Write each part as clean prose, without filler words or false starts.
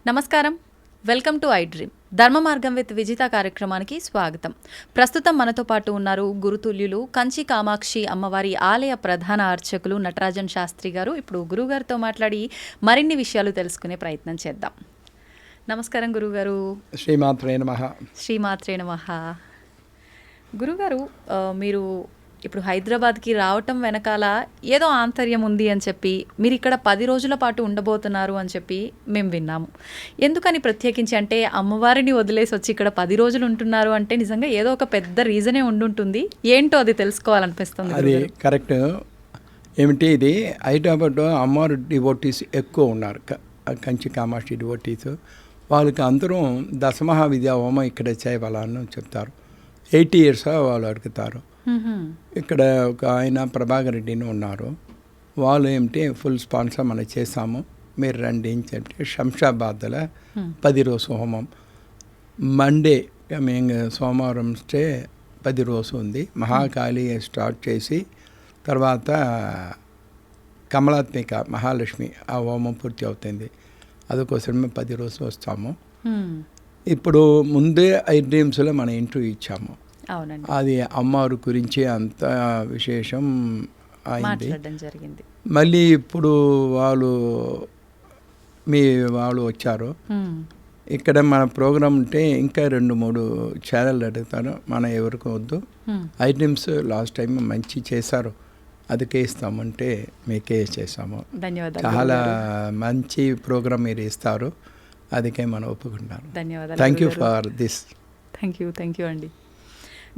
నమస్కారం, welcome to I dream. ధర్మ మార్గం విత్ విజిత కార్యక్రమానికి స్వాగతం. ప్రస్తుతం మనతో పాటు ఉన్నారు గురుతుల్యులు కంచి కామాక్షి అమ్మవారి ఆలయ ప్రధాన అర్చకులు నటరాజన్ శాస్త్రి గారు. ఇప్పుడు గురుగారితో మాట్లాడి మరిన్ని విషయాలు తెలుసుకునే ప్రయత్నం చేద్దాం. నమస్కారం గురుగారు. శ్రీమాత్రే నమః. శ్రీమాత్రే నమః. గురుగారు, మీరు ఇప్పుడు హైదరాబాద్కి రావటం వెనకాల ఏదో ఆంతర్యం ఉంది అని చెప్పి మీరు ఇక్కడ 10 రోజుల పాటు ఉండబోతున్నారు అని చెప్పి మేము విన్నాము. ఎందుకని ప్రత్యేకించి అంటే అమ్మవారిని వదిలేసి వచ్చి ఇక్కడ 10 రోజులు ఉంటున్నారు అంటే నిజంగా ఏదో ఒక పెద్ద రీజనే ఉండుంటుంది. ఏంటో అది తెలుసుకోవాలనిపిస్తుంది. అది కరెక్ట్. ఏమిటి ఇది, హైదరాబాద్లో అమ్మవారు డివోటీస్ ఎక్కువ ఉన్నారు, కంచి కామాక్షి డివోటీస్. వాళ్ళకి అందరూ దశమహా విద్యా హోమం ఇక్కడ చేయవాలని చెప్తారు. 80 years వాళ్ళు అడుగుతారు. ఇక్కడ ఒక ఆయన ప్రభాకర్ రెడ్డిని ఉన్నారు, వాళ్ళు ఏమిటి ఫుల్ స్పాన్సర్ మనం చేసాము, మీరు రండి అని చెప్పి శంషాబాద్లో 10 రోజు హోమం. మండే మేము సోమవారం స్టే 10 రోజు ఉంది. మహాకాళి స్టార్ట్ చేసి తర్వాత కమలాత్మిక మహాలక్ష్మి ఆ హోమం పూర్తి అవుతుంది. అందుకోసం మేము 10 రోజులు వస్తాము. ఇప్పుడు ముందే ఐ డ్రీమ్స్లో మన ఇంటర్వ్యూ ఇచ్చాము. అది అమ్మవారి గురించి అంత విశేషం అయింది. మళ్ళీ ఇప్పుడు వాళ్ళు వచ్చారు. ఇక్కడ మన ప్రోగ్రామ్ ఉంటే ఇంకా 2-3 ఛానల్ అడుగుతారు, మన ఎవరికి వద్దు. ఐ డ్రీమ్స్ లాస్ట్ టైం మంచి చేశారు, అదికే ఇస్తామంటే మీకే చేసాము. చాలా మంచి ప్రోగ్రామ్ మీరు ఇస్తారు, అదికే మనం ఒప్పుకుంటాను. Thank you for this. Thank you అండి.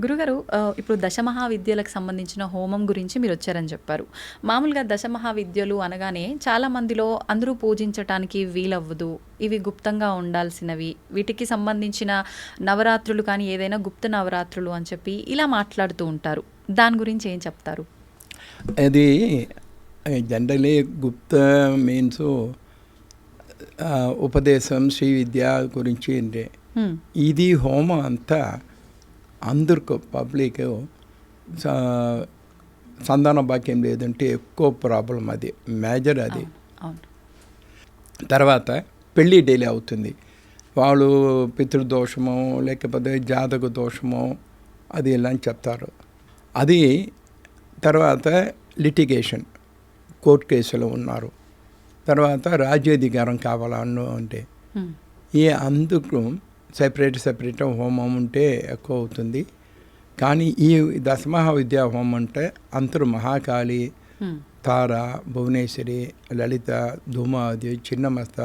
గురుగారు, ఇప్పుడు దశమహావిద్యలకు సంబంధించిన హోమం గురించి మీరు వచ్చారని చెప్పారు. మామూలుగా దశమహావిద్యలు అనగానే చాలా మందిలో అందరూ పూజించటానికి వీలవ్వదు, ఇవి గుప్తంగా ఉండాల్సినవి, వీటికి సంబంధించిన నవరాత్రులు కానీ ఏదైనా గుప్త నవరాత్రులు అని చెప్పి ఇలా మాట్లాడుతూ ఉంటారు. దాని గురించి ఏం చెప్తారు? అది జనరలీ గుప్త మీన్స్ ఉపదేశం, శ్రీ విద్య గురించి అంటే ఇది హోమం అంతా అందరికీ పబ్లిక్ సంతాన భాగ్యం లేదంటే ఎక్కువ ప్రాబ్లం, అది మేజర్. అది తర్వాత పెళ్ళి డైలీ అవుతుంది, వాళ్ళు పితృదోషమో లేకపోతే జాతక దోషమో అది ఇలా అని చెప్తారు. అది తర్వాత లిటిగేషన్, కోర్టు కేసులో ఉన్నారు, తర్వాత రాజ్యాధికారం కావాలన్ను అంటే అందుకు సెపరేట్ హోమం ఉంటే ఎక్కువ అవుతుంది. కానీ ఈ దశమహా విద్యా హోమం అంటే అందరూ మహాకాళి, తార, భువనేశ్వరి, లలిత, ధూమాది, చిన్నమస్త,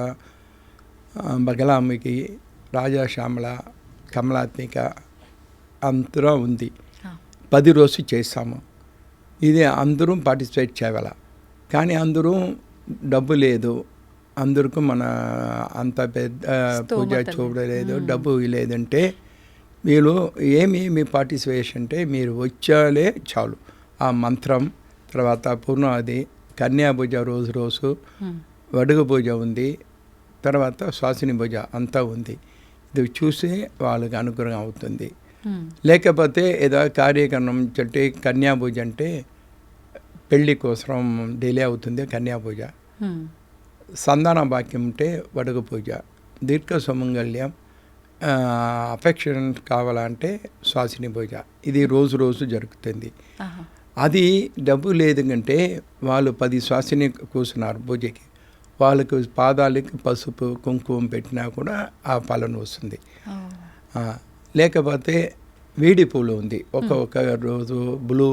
బగలాంబికి, రాజాశ్యామల, కమలాత్మిక అంతలో ఉంది. 10 రోజులు చేస్తాము. ఇది అందరూ పార్టిసిపేట్ చేయాల. కానీ అందరూ డబ్బు లేదు, అందరికీ మన అంత పెద్ద పూజ చూడలేదు, డబ్బు లేదంటే మీరు ఏమి పార్టిసిపేషన్ అంటే మీరు వచ్చాలే చాలు. ఆ మంత్రం తర్వాత పూర్ణాది, కన్యాభుజ రోజు వడుగు పూజ ఉంది, తర్వాత శ్వాసిని పూజ అంతా ఉంది. ఇది చూసి వాళ్ళకి అనుగ్రహం అవుతుంది. లేకపోతే ఏదో కార్యక్రమం అంటే కన్యాభుజ అంటే పెళ్ళి కోసం డిలే అవుతుంది కన్యాభుజ. సంతాన భాగ్యం ఉంటే వడుగు పూజ, దీర్ఘ సుమంగళ్యం, అఫెక్షన్ కావాలంటే శ్వాసిని పూజ. ఇది రోజు జరుగుతుంది. అది డబ్బు లేదు కంటే వాళ్ళు 10 శ్వాసిని కూర్చున్నారు పూజకి, వాళ్ళకు పాదాలకి పసుపు కుంకుమ పెట్టినా కూడా ఆ ఫలం వస్తుంది. లేకపోతే వీడి పూలు ఉంది, ఒక్కొక్క రోజు బ్లూ,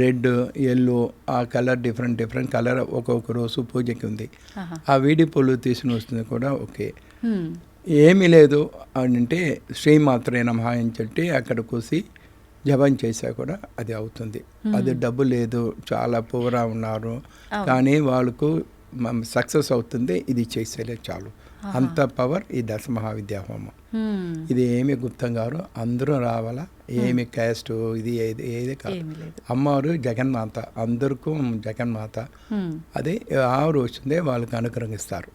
రెడ్, ఎల్లో ఆ కలర్ డిఫరెంట్ కలర్ ఒక్కొక్క రోజు పూజకి ఉంది. ఆ వీడి పూలు తీసుకుని వస్తుంది కూడా ఓకే. ఏమీ లేదు అంటే శ్రీమాత్రే నమః అని చెప్పి అక్కడ కూసి జపం చేసా కూడా అది అవుతుంది. అది డబ్బు లేదు, చాలా పూరా ఉన్నారు, కానీ వాళ్ళకు సక్సెస్ అవుతుంది. ఇది చేసేలే చాలు, అంత పవర్ ఈ దశమహావిద్యా హోమం. ఇది ఏమి గుప్తం గారు, అందరూ రావాలా, ఏమి క్యాస్ట్ ఇది ఏది కాదు. అమ్మవారు జగన్మాత, అందరికీ జగన్మాత. అది ఆవిడ వచ్చిందే వాళ్ళకి అనుగ్రహిస్తారు.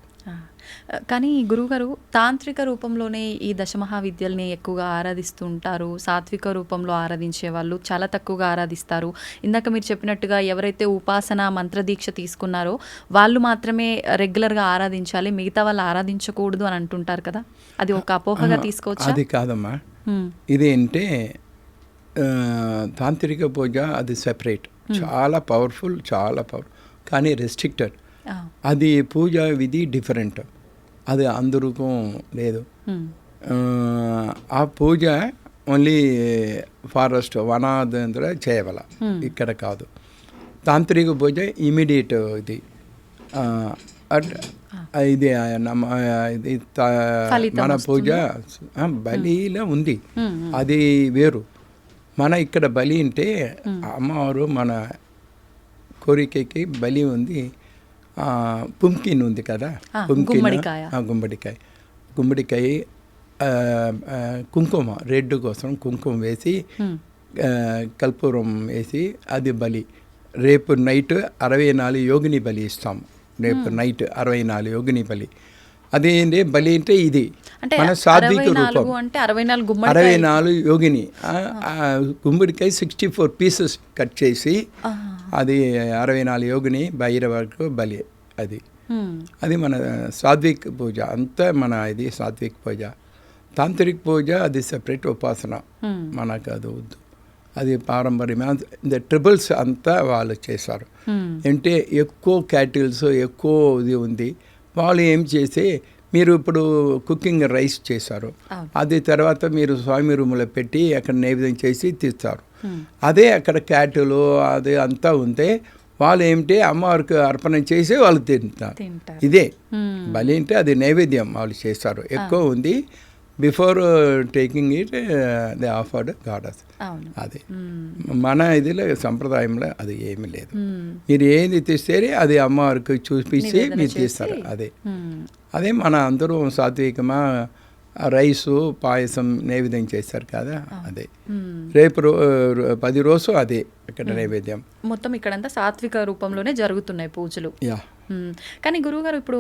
కానీ గురువుగారు తాంత్రిక రూపంలోనే ఈ దశమహావిద్యల్ని ఎక్కువగా ఆరాధిస్తూ ఉంటారు. సాత్విక రూపంలో ఆరాధించే వాళ్ళు చాలా తక్కువగా ఆరాధిస్తారు. ఇందాక మీరు చెప్పినట్టుగా ఎవరైతే ఉపాసన మంత్రదీక్ష తీసుకున్నారో వాళ్ళు మాత్రమే రెగ్యులర్గా ఆరాధించాలి, మిగతా వాళ్ళు ఆరాధించకూడదు అని అంటుంటారు కదా, అది ఒక అపోహగా తీసుకోవచ్చా? అది కాదమ్మా. ఇది అంటే తాంత్రిక పూజ అది సెపరేట్, చాలా పవర్ఫుల్, చాలా పవర్, కానీ రెస్ట్రిక్టెడ్. అది పూజ విధి డిఫరెంట్, అది అందరికీ లేదు. ఆ పూజ ఓన్లీ ఫారెస్ట్ వనాదంలో చేయవల, ఇక్కడ కాదు. తాంత్రిక పూజ ఇమీడియట్ ఇది ఇది ఇది మన పూజ బలిలో ఉంది, అది వేరు. మన ఇక్కడ బలి అంటే అమ్మవారు మన కోరికకి బలి ఉంది. పుంకిన్ ఉంది కదా, గుమ్మడికాయ కుంకుమ, రెడ్ కోసం కుంకుమ వేసి కర్పూరం వేసి అది బలి. రేపు నైట్ 64 యోగిని బలి ఇస్తాం. రేపు నైట్ 64 యోగిని బలి. అదేంటి బలి అంటే ఇది మన సాత్విక రూపం. 64 యోగిని గుమ్మడికాయ 64 పీసెస్ కట్ చేసి అది 64 యోగిని భైరవకు బలి. అది మన సాత్విక్ పూజ అంతా, మన ఇది సాత్విక్ పూజ. తాంత్రిక్ పూజ అది సెపరేట్ ఉపాసన, మనకు అది వద్దు. అది పారంపర్యం. ట్రిబుల్స్ అంతా వాళ్ళు చేశారు. అంటే ఎక్కువ క్యాటిల్స్ ఎక్కువ ఇది ఉంది. వాళ్ళు ఏం చేసి, మీరు ఇప్పుడు కుకింగ్ రైస్ చేశారు, అది తర్వాత మీరు స్వామి రూములో పెట్టి అక్కడ నైవేద్యం చేసి తీస్తారు. అదే అక్కడ క్యాటులు అది అంతా ఉంటే వాళ్ళు ఏమిటి అమ్మవారికి అర్పణ చేసి వాళ్ళు తింటారు. ఇదే బలి అంటే అది నైవేద్యం వాళ్ళు చేస్తారు. ఎక్కువ ఉంది. Before taking it they offered goddess. అది మన ఇదిలో సంప్రదాయంలో అది ఏమీ లేదు. మీరు ఏది తీస్తే అది అమ్మవారికి చూపించి మీరు తీస్తారు. అదే మన అందరూ సాత్వికమా రైసు పాయసం నైవేద్యం చేస్తారు కదా, అదే రేపు 10 రోజు అదే ఇక్కడ నైవేద్యం. మొత్తం ఇక్కడంతా సాత్విక రూపంలోనే జరుగుతున్నాయి పూజలు. కానీ గురువుగారు, ఇప్పుడు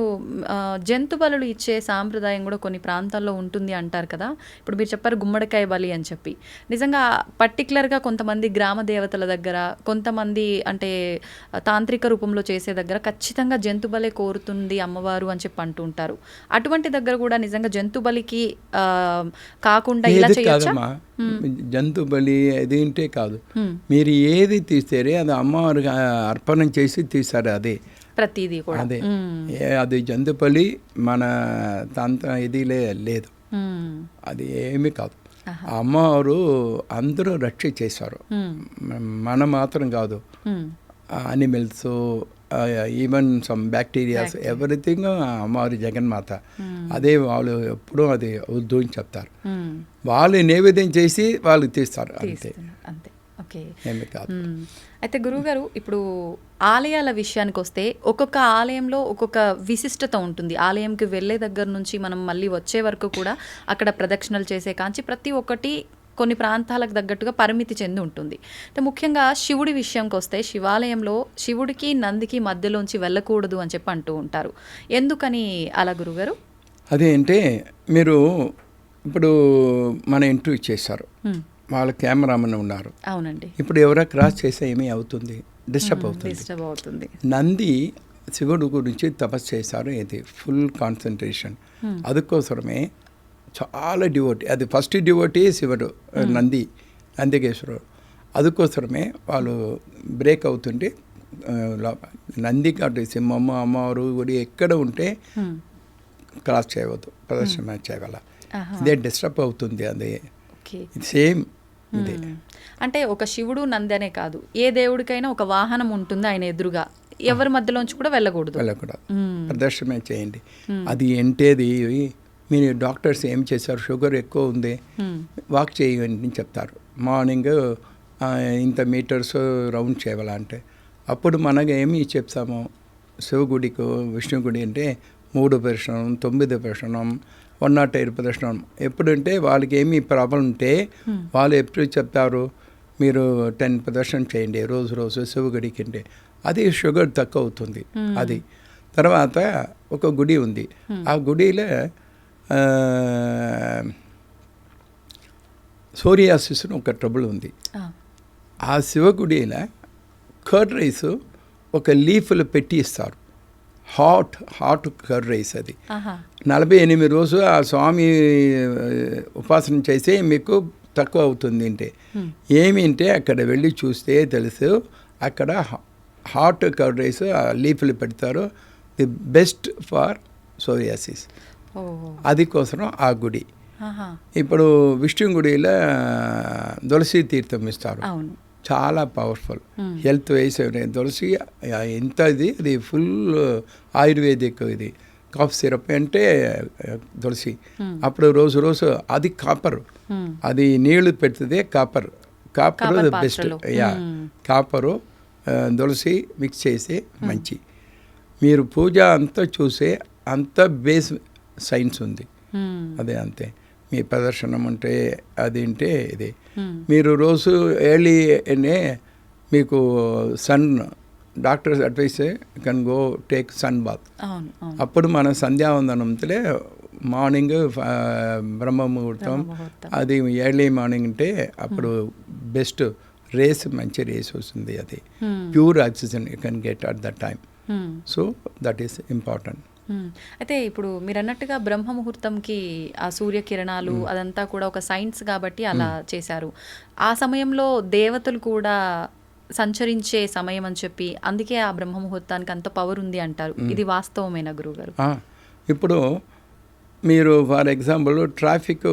జంతు బలులు ఇచ్చే సాంప్రదాయం కూడా కొన్ని ప్రాంతాల్లో ఉంటుంది అంటారు కదా. ఇప్పుడు మీరు చెప్పారు గుమ్మడికాయ బలి అని చెప్పి. నిజంగా పర్టికులర్గా కొంతమంది గ్రామ దేవతల దగ్గర, కొంతమంది అంటే తాంత్రిక రూపంలో చేసే దగ్గర ఖచ్చితంగా జంతు బలే కోరుతుంది అమ్మవారు అని చెప్పి అంటూ ఉంటారు. అటువంటి దగ్గర కూడా నిజంగా జంతు బలికి కాకుండా ఇలా చేయొచ్చా? జంతు బలి అదేంటే కాదు, మీరు ఏది తీస్తారే అది అమ్మవారికి అర్పణం చేసి తీస్తారు. అదే ప్రతిదీ కూడా అదే. అది జంతు బలి మన తంత్ర ఇది లేదు, అది ఏమీ కాదు. అమ్మవారు అందరూ రక్ష చేశారు, మనం మాత్రం కాదు. Animals, even some bacterias, everything అమ్మవారి జగన్మాత. అదే వాళ్ళు ఎప్పుడూ అది వద్దు అని చెప్తారు. వాళ్ళు నైవేద్యం చేసి వాళ్ళు తీస్తారు, అంతే. ఓకే, ఏమి కాదు. అయితే గురువుగారు, ఇప్పుడు ఆలయాల విషయానికి వస్తే ఒక్కొక్క ఆలయంలో ఒక్కొక్క విశిష్టత ఉంటుంది. ఆలయంకి వెళ్ళే దగ్గర నుంచి మనం మళ్ళీ వచ్చే వరకు కూడా అక్కడ ప్రదక్షిణలు చేసే కాంచి ప్రతి ఒక్కటి కొన్ని ప్రాంతాలకు తగ్గట్టుగా పరిమితి చెంది ఉంటుంది. అంటే ముఖ్యంగా శివుడి విషయంకి వస్తే శివాలయంలో శివుడికి నందికి మధ్యలోంచి వెళ్ళకూడదు అని చెప్పి అంటూ ఉంటారు. ఎందుకని అలా గురుగారు? అదే అంటే మీరు ఇప్పుడు మన ఇంటర్వ్యూ చేశారు, వాళ్ళ కెమెరామెన్ ఉన్నారు. అవునండి. ఇప్పుడు ఎవరో క్రాస్ చేస్తే ఏమీ అవుతుంది, డిస్టర్బ్ అవుతుంది. నంది శివుడు గురించి తపస్సు చేశారు, ఇది ఫుల్ కాన్సన్ట్రేషన్. అందుకోసమే చాలా డివోటీ, అది ఫస్ట్ డివోటీ శివుడు, నందికేశ్వరుడు. అందుకోసమే వాళ్ళు బ్రేక్ అవుతుంటే నంది కాబట్టి సింహమ్మ అమ్మవారు గుడి ఎక్కడ ఉంటే క్రాస్ చేయవద్దు, ప్రదర్శన చేయగల. ఇదే డిస్టర్బ్ అవుతుంది. అదే సేమ్ ఇదే. అంటే ఒక శివుడు నంది అనే కాదు, ఏ దేవుడికైనా ఒక వాహనం ఉంటుంది ఆయన ఎదురుగా, ఎవరి మధ్యలోంచి కూడా వెళ్ళకూడదు. ప్రదర్శన చేయండి. అది ఏంటేది, మీరు డాక్టర్స్ ఏం చేశారు, షుగర్ ఎక్కువ ఉంది వాక్ చేయండి చెప్తారు. మార్నింగ్ ఇంత మీటర్స్ రౌండ్ చేయాలంటే అప్పుడు మనకు ఏమి చెప్తాము, శివగుడికి విష్ణుగుడి అంటే 3 ప్రదక్షిణం, 9 ప్రదక్షిణం, 108 ప్రదక్షిణం. ఎప్పుడంటే వాళ్ళకి ఏమి ప్రాబ్లం ఉంటే వాళ్ళు ఎప్పుడు చెప్తారు, మీరు 10 ప్రదక్షిణం చేయండి రోజు శివగుడికి అంటే, అది షుగర్ తక్కువ అవుతుంది. అది తర్వాత ఒక గుడి ఉంది. ఆ గుడిలో సోరియాసిస్ ఒక ట్రబుల్ ఉంది. ఆ శివగుడిలో కర్డ్ రైస్ ఒక లీఫ్లో పెట్టి ఇస్తారు. Hot curd rice. అది 48 రోజులు ఆ స్వామి ఉపాసన చేస్తే మీకు తక్కువ అవుతుంది. అంటే ఏమి అంటే అక్కడ వెళ్ళి చూస్తే తెలుసు, అక్కడ హాట్ కర్డ్ రైస్ లీఫ్లు పెడతారు. The best for psoriasis. అది కోసం ఆ గుడి. ఇప్పుడు విష్ణు గుడిలో తులసి తీర్థం ఇస్తారు. చాలా పవర్ఫుల్ హెల్త్ వైస్. తులసి ఎంత అది ఫుల్ ఆయుర్వేదిక్. ఇది కాఫ్ సిరప్ అంటే తులసి. అప్పుడు రోజు అది కాపర్. అది నీళ్లు పెడుతుంది. Copper best. కాపరు తులసి మిక్స్ చేసి మంచి. మీరు పూజ అంతా చూసే అంత బేస్ సైన్స్ ఉంది. అదే అంతే. మీ ప్రదర్శనం ఉంటే అది ఉంటే ఇది. మీరు రోజు ఎర్లీనే మీకు sun doctors advice can go take sun bath. అప్పుడు మన సంధ్యావందనంతో మార్నింగ్ బ్రహ్మ ముహూర్తం, అది ఎర్లీ మార్నింగ్ అంటే అప్పుడు బెస్ట్ రేస్, మంచి రేస్ వస్తుంది. అది pure oxygen you can get at that time. So that is important. అయితే ఇప్పుడు మీరు అన్నట్టుగా బ్రహ్మ ముహూర్తంకి ఆ సూర్యకిరణాలు అదంతా కూడా ఒక సైన్స్ కాబట్టి అలా చేశారు. ఆ సమయంలో దేవతలు కూడా సంచరించే సమయం అని చెప్పి అందుకే ఆ బ్రహ్మ ముహూర్తానికి అంత పవర్ ఉంది అంటారు. ఇది వాస్తవమేనా గురువుగారు? ఇప్పుడు మీరు ఫర్ ఎగ్జాంపుల్ ట్రాఫిక్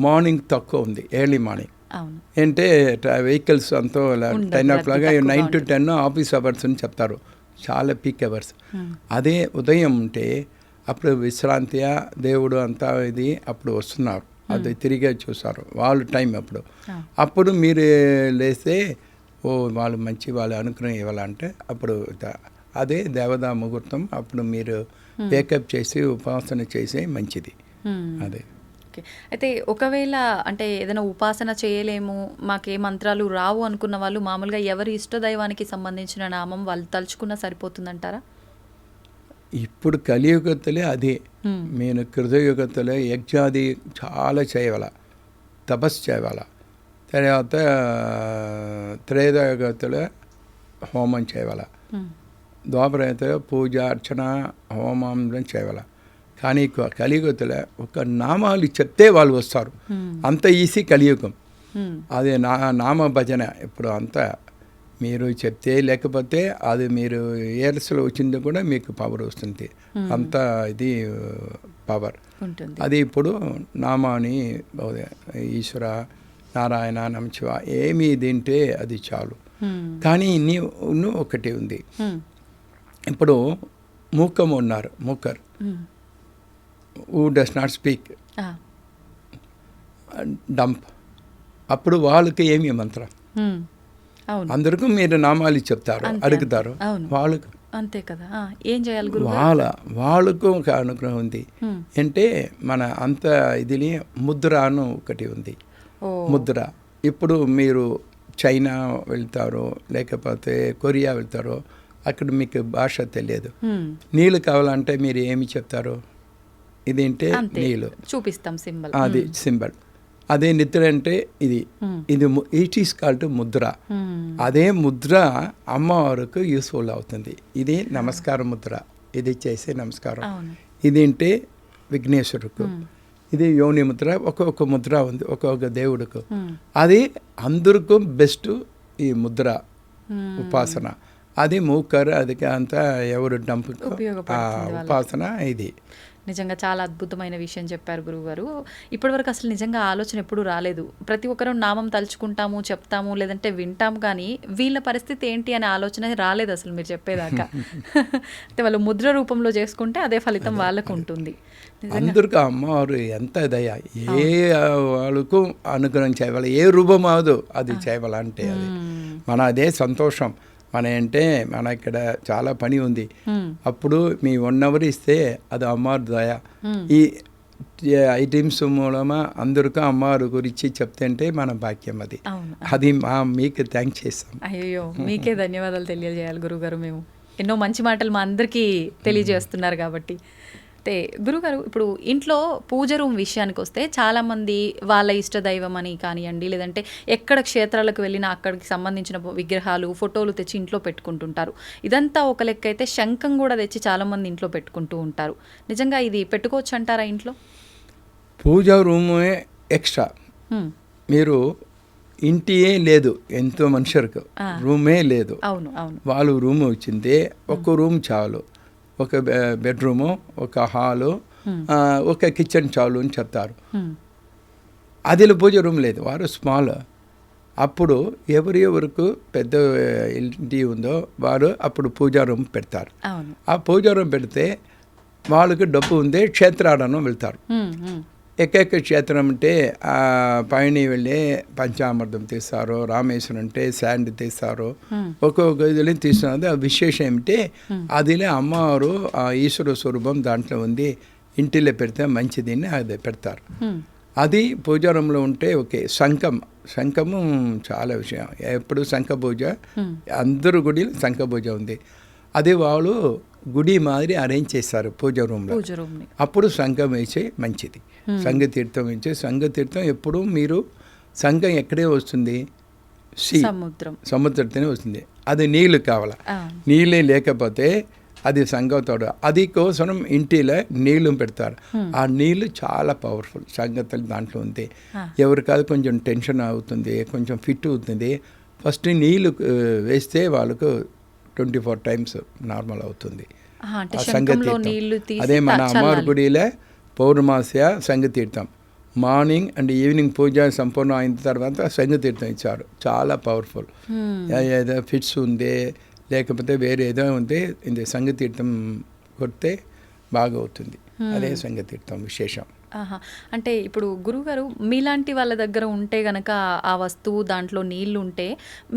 మార్నింగ్ తక్కువ ఉంది, ఎర్లీ మార్నింగ్. అంటే వెహికల్స్ అంతా 10 o'clock 9 to 10 ఆఫీస్ అవర్స్ అని చెప్తారు. చాలా పీక్ అవర్స్. అదే ఉదయం ఉంటే అప్పుడు విశ్రాంతిగా దేవుడు అంతా ఇది అప్పుడు వస్తున్నారు. అది తిరిగే చూస్తారు వాళ్ళు టైం. అప్పుడు మీరు లేస్తే వాళ్ళు మంచి వాళ్ళ అనుగ్రహం ఇవ్వాలంటే అప్పుడు అదే దేవతా ముహూర్తం. అప్పుడు మీరు వేకప్ చేసి ఉపాసన చేసే మంచిది. అదే. అయితే ఒకవేళ అంటే ఏదైనా ఉపాసన చేయలేము, మాకే మంత్రాలు రావు అనుకున్న వాళ్ళు మామూలుగా ఎవరి ఇష్టదైవానికి సంబంధించిన నామం వాళ్ళు తలుచుకున్నా సరిపోతుందంటారా? ఇప్పుడు కలియుగతలే అదే. నేను కృతయుగతలే యజ్ఞాది చాలా చేయాల, తపస్సు చేయాల. తర్వాత త్రేతాయుగతలే హోమం చేయాల. ద్వాపరయుగతలో పూజ అర్చన హోమం చేయాల. కానీ కలియుగతలో ఒక నామాలు చెప్తే వాళ్ళు వస్తారు. అంత ఈజీ కలియుగం. అదే నామ భజన. ఇప్పుడు అంతా మీరు చెప్తే లేకపోతే అది మీరు ఇయర్స్లో వచ్చింది కూడా మీకు పవర్ వస్తుంది. అంత ఇది పవర్ అది. ఇప్పుడు నామాని ఈశ్వర, నారాయణ, నమశివ ఏమి తింటే అది చాలు. కానీ ఇన్ని ఒకటి ఉంది. ఇప్పుడు మూకం ఉన్నారు, మూకర్ who does not speak, dump. అప్పుడు వాళ్ళకి ఏమి మంత్రం? అందరికీ మీరు నామాలు చెప్తారు, అడుగుతారు. వాళ్ళకు అంతే కదా. ఏం చేయాలి? వాళ్ళకు ఒక అనుగ్రహం ఉంది. అంటే మన అంత ఇది ముద్ర అని ఒకటి ఉంది. ముద్ర. ఇప్పుడు మీరు చైనా వెళ్తారు లేకపోతే కొరియా వెళ్తారు, అక్కడ మీకు భాష తెలియదు. నీళ్ళు కావాలంటే మీరు ఏమి చెప్తారు? ఇది అంటే నీళ్ళు చూపిస్తాం, సింబల్. అది సింబల్. అదే నిద్ర అంటే ఇది ఇట్ ఈస్ కాల్డ్ ముద్ర. అదే ముద్ర అమ్మవారికి యూస్ఫుల్ అవుతుంది. ఇది నమస్కార ముద్ర. ఇది చేసే నమస్కారం. ఇది అంటే విఘ్నేశ్వరుకు. ఇది యోని ముద్ర. ఒక్కొక్క ముద్ర ఉంది ఒక్కొక్క దేవుడికి. అది అందరికీ బెస్ట్ ఈ ముద్ర ఉపాసన. అది మూకర్, అది అంతా ఎవరు డంప్ ఉపాసన. ఇది నిజంగా చాలా అద్భుతమైన విషయం చెప్పారు గురువుగారు. ఇప్పటివరకు అసలు నిజంగా ఆలోచన ఎప్పుడు రాలేదు. ప్రతి ఒక్కరూ నామం తలుచుకుంటాము, చెప్తాము, లేదంటే వింటాము, కానీ వీళ్ళ పరిస్థితి ఏంటి అనే ఆలోచన రాలేదు అసలు మీరు చెప్పేదాకా. అంటే వాళ్ళు ముద్ర రూపంలో చేసుకుంటే అదే ఫలితం వాళ్ళకు ఉంటుంది. అందరికీ అమ్మవారు ఎంత దయ. ఏ వాళ్ళకు అనుగ్రహం చేయాలి, ఏ రూపం అవదు అది చేయాలంటే అది మన అదే సంతోషం. మన అంటే మన ఇక్కడ చాలా పని ఉంది. అప్పుడు మీ 1 hour ఇస్తే అది అమ్మవారి దయ. ఈ ఐటమ్స్ మూలమా అందరికీ అమ్మవారి గురించి చెప్తే మన భాగ్యం. అది మీకు థ్యాంక్స్ చేస్తాం. అయ్యో, మీకే ధన్యవాదాలు తెలియజేయాలి గురుగారు మేము. ఎన్నో మంచి మాటలు మా అందరికీ తెలియజేస్తున్నారు కాబట్టి. అయితే గురుగారు, ఇప్పుడు ఇంట్లో పూజ రూమ్ విషయానికి వస్తే చాలామంది వాళ్ళ ఇష్టదైవం అని కానివ్వండి, లేదంటే ఎక్కడ క్షేత్రాలకు వెళ్ళినా అక్కడికి సంబంధించిన విగ్రహాలు, ఫోటోలు తెచ్చి ఇంట్లో పెట్టుకుంటుంటారు. ఇదంతా ఒక లెక్క అయితే శంఖం కూడా తెచ్చి చాలామంది ఇంట్లో పెట్టుకుంటూ ఉంటారు. నిజంగా ఇది పెట్టుకోవచ్చు అంటారా ఇంట్లో? పూజా రూమే ఎక్స్ట్రా. మీరు ఇంటియే లేదు, ఎంతో మనుషులకు రూమే లేదు. అవును అవును. వాళ్ళు రూమ్ వచ్చింది, ఒక్క రూమ్ చాలు. ఒక బెడ్రూము, ఒక హాలు, ఒక కిచెన్ చాలు అని చెప్తారు. అదిలో పూజ రూమ్ లేదు, వారు స్మాల్. అప్పుడు ఎవరికి పెద్ద ఇంటి ఉందో వారు అప్పుడు పూజా రూమ్ పెడతారు. ఆ పూజా రూమ్ పెడితే వాళ్ళకి డబ్బు ఉంది, క్షేత్రాలను వెళ్తారు. ఎక్కడెక్క క్షేత్రం అంటే పైన వెళ్ళి పంచామృతం తీస్తారు, రామేశ్వరం అంటే శాండ్ తీస్తారు, ఒక్కొక్క ఇదిలో తీస్తున్నది. ఆ విశేషం ఏమిటి, అదిలే అమ్మవారు ఆ ఈశ్వర స్వరూపం దాంట్లో ఉంది, ఇంటిలో పెడితే మంచిది అని అది పెడతారు. అది పూజారంలో ఉంటే ఓకే. శంఖము చాలా విషయం, ఎప్పుడు శంఖ పూజ, అందరు గుడిలో శంఖ పూజ ఉంది. అది వాళ్ళు గుడి మాదిరి అరేంజ్ చేస్తారు పూజ రూమ్లో. అప్పుడు సంఘం వేసే మంచిది, సంఘ తీర్థం వేసే. సంఘ తీర్థం ఎప్పుడు మీరు సంఘం ఎక్కడే వస్తుంది, సముద్రంతోనే వస్తుంది. అది నీళ్ళు కావాలా, నీళ్ళే లేకపోతే అది సంఘంతోడు. అది కోసం ఇంటిలో నీళ్లు పెడతారు. ఆ నీళ్లు చాలా పవర్ఫుల్, సంగతులు దాంట్లో ఉంది. ఎవరికాదు కొంచెం టెన్షన్ అవుతుంది, కొంచెం ఫిట్ అవుతుంది, ఫస్ట్ నీళ్ళు వేస్తే వాళ్ళకు 24 times నార్మల్ అవుతుంది. అదే మన అమ్మవారి గుడిలో పౌర్ణమాస్య సంఘతీర్థం, మార్నింగ్ అండ్ ఈవినింగ్ పూజ సంపూర్ణ అయిన తర్వాత సంఘతీర్థం ఇచ్చారు. చాలా పవర్ఫుల్. ఏదో ఫిట్స్ ఉంది లేకపోతే వేరే ఏదో ఉంది, ఇది సంఘతీర్థం కొడితే బాగా అవుతుంది. అదే సంఘతీర్థం విశేషం. అంటే ఇప్పుడు గురుగారు, మీలాంటి వాళ్ళ దగ్గర ఉంటే గనక ఆ వస్తువు దాంట్లో నీళ్లు ఉంటే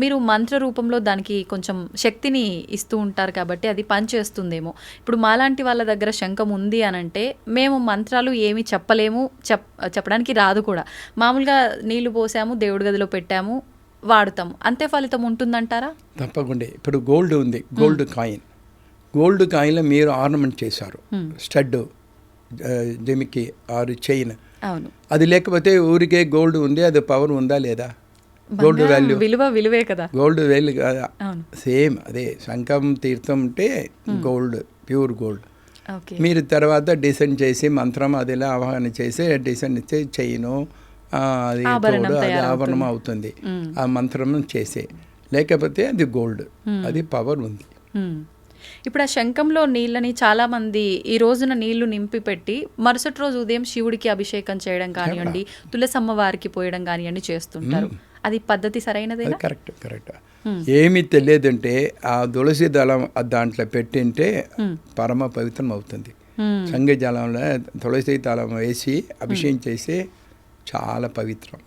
మీరు మంత్ర రూపంలో దానికి కొంచెం శక్తిని ఇస్తూ ఉంటారు కాబట్టి అది పనిచేస్తుందేమో. ఇప్పుడు మాలాంటి వాళ్ళ దగ్గర శంఖం ఉంది అని అంటే మేము మంత్రాలు ఏమి చెప్పలేము, చెప్పడానికి రాదు కూడా. మామూలుగా నీళ్లు పోసాము, దేవుడి గదిలో పెట్టాము, వాడుతాము, అంతే ఫలితం ఉంటుందంటారా? తప్పకుండా. ఇప్పుడు గోల్డ్ ఉంది, గోల్డ్ కాయిన్లో మీరు ఆర్నమెంట్ చేశారు, స్టడ్, జమికి ఆరు చైన్. అది లేకపోతే ఊరికే గోల్డ్ ఉంది, అది పవర్ ఉందా లేదా? గోల్డ్ వాల్యూ విలువే కదా, గోల్డ్ వాల్యూ కదా. సేమ్ అదే శంఖం తీర్థం అంటే గోల్డ్, ప్యూర్ గోల్డ్. మీరు తర్వాత డిసైన్ చేసి మంత్రం అదిలా ఆవాహన చేసి డిసైన్ ఇచ్చే చైను, అది తోడు, అది ఆభరణం అవుతుంది ఆ మంత్రం చేసే. లేకపోతే అది గోల్డ్, అది పవర్ ఉంది. ఇప్పుడు ఆ శంఖంలో నీళ్ళని చాలామంది ఈ రోజున నీళ్లు నింపి పెట్టి మరుసటి రోజు ఉదయం శివుడికి అభిషేకం చేయడం కానివ్వండి, తులసమ్మ వారికి పోయడం కానివ్వండి చేస్తుంటారు. అది పద్ధతి సరైనదే? కరెక్ట్. ఏమి తెలియదంటే ఆ తులసి దళం దాంట్లో పెట్టింటే పరమ పవిత్రం అవుతుంది. సంగ జలంలో తులసి దళం వేసి అభిషేకం చేసి చాలా పవిత్రం.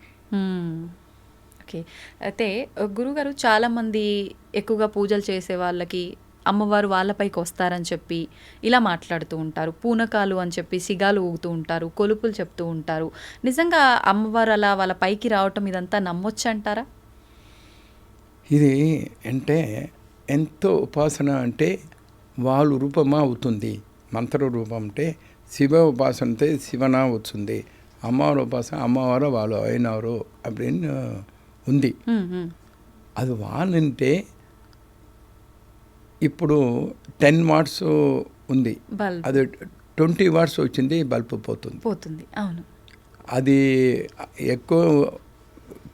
ఓకే. అయితే గురుగారు, చాలామంది ఎక్కువగా పూజలు చేసే వాళ్ళకి అమ్మవారు వాళ్ళపైకి వస్తారని చెప్పి ఇలా మాట్లాడుతూ ఉంటారు. పూనకాలు అని చెప్పి సిగాలు ఊగుతూ ఉంటారు, కొలుపులు చెప్తూ ఉంటారు. నిజంగా అమ్మవారు అలా వాళ్ళ పైకి రావటం ఇదంతా నమ్మొచ్చు అంటారా? ఇది అంటే ఎంతో ఉపాసన అంటే వాళ్ళు రూపమా అవుతుంది. మంత్ర రూపం అంటే శివ ఉపాసన అంటే శివనా వస్తుంది, అమ్మవారు ఉపాసన అమ్మవారు వాళ్ళు అయినారు அப்படின்னு ఉంది. అది వాళ్ళంటే ఇప్పుడు 10 watts ఉంది, అది 20 watts వచ్చింది, బల్బు పోతుంది. అవును, అది ఎక్కువ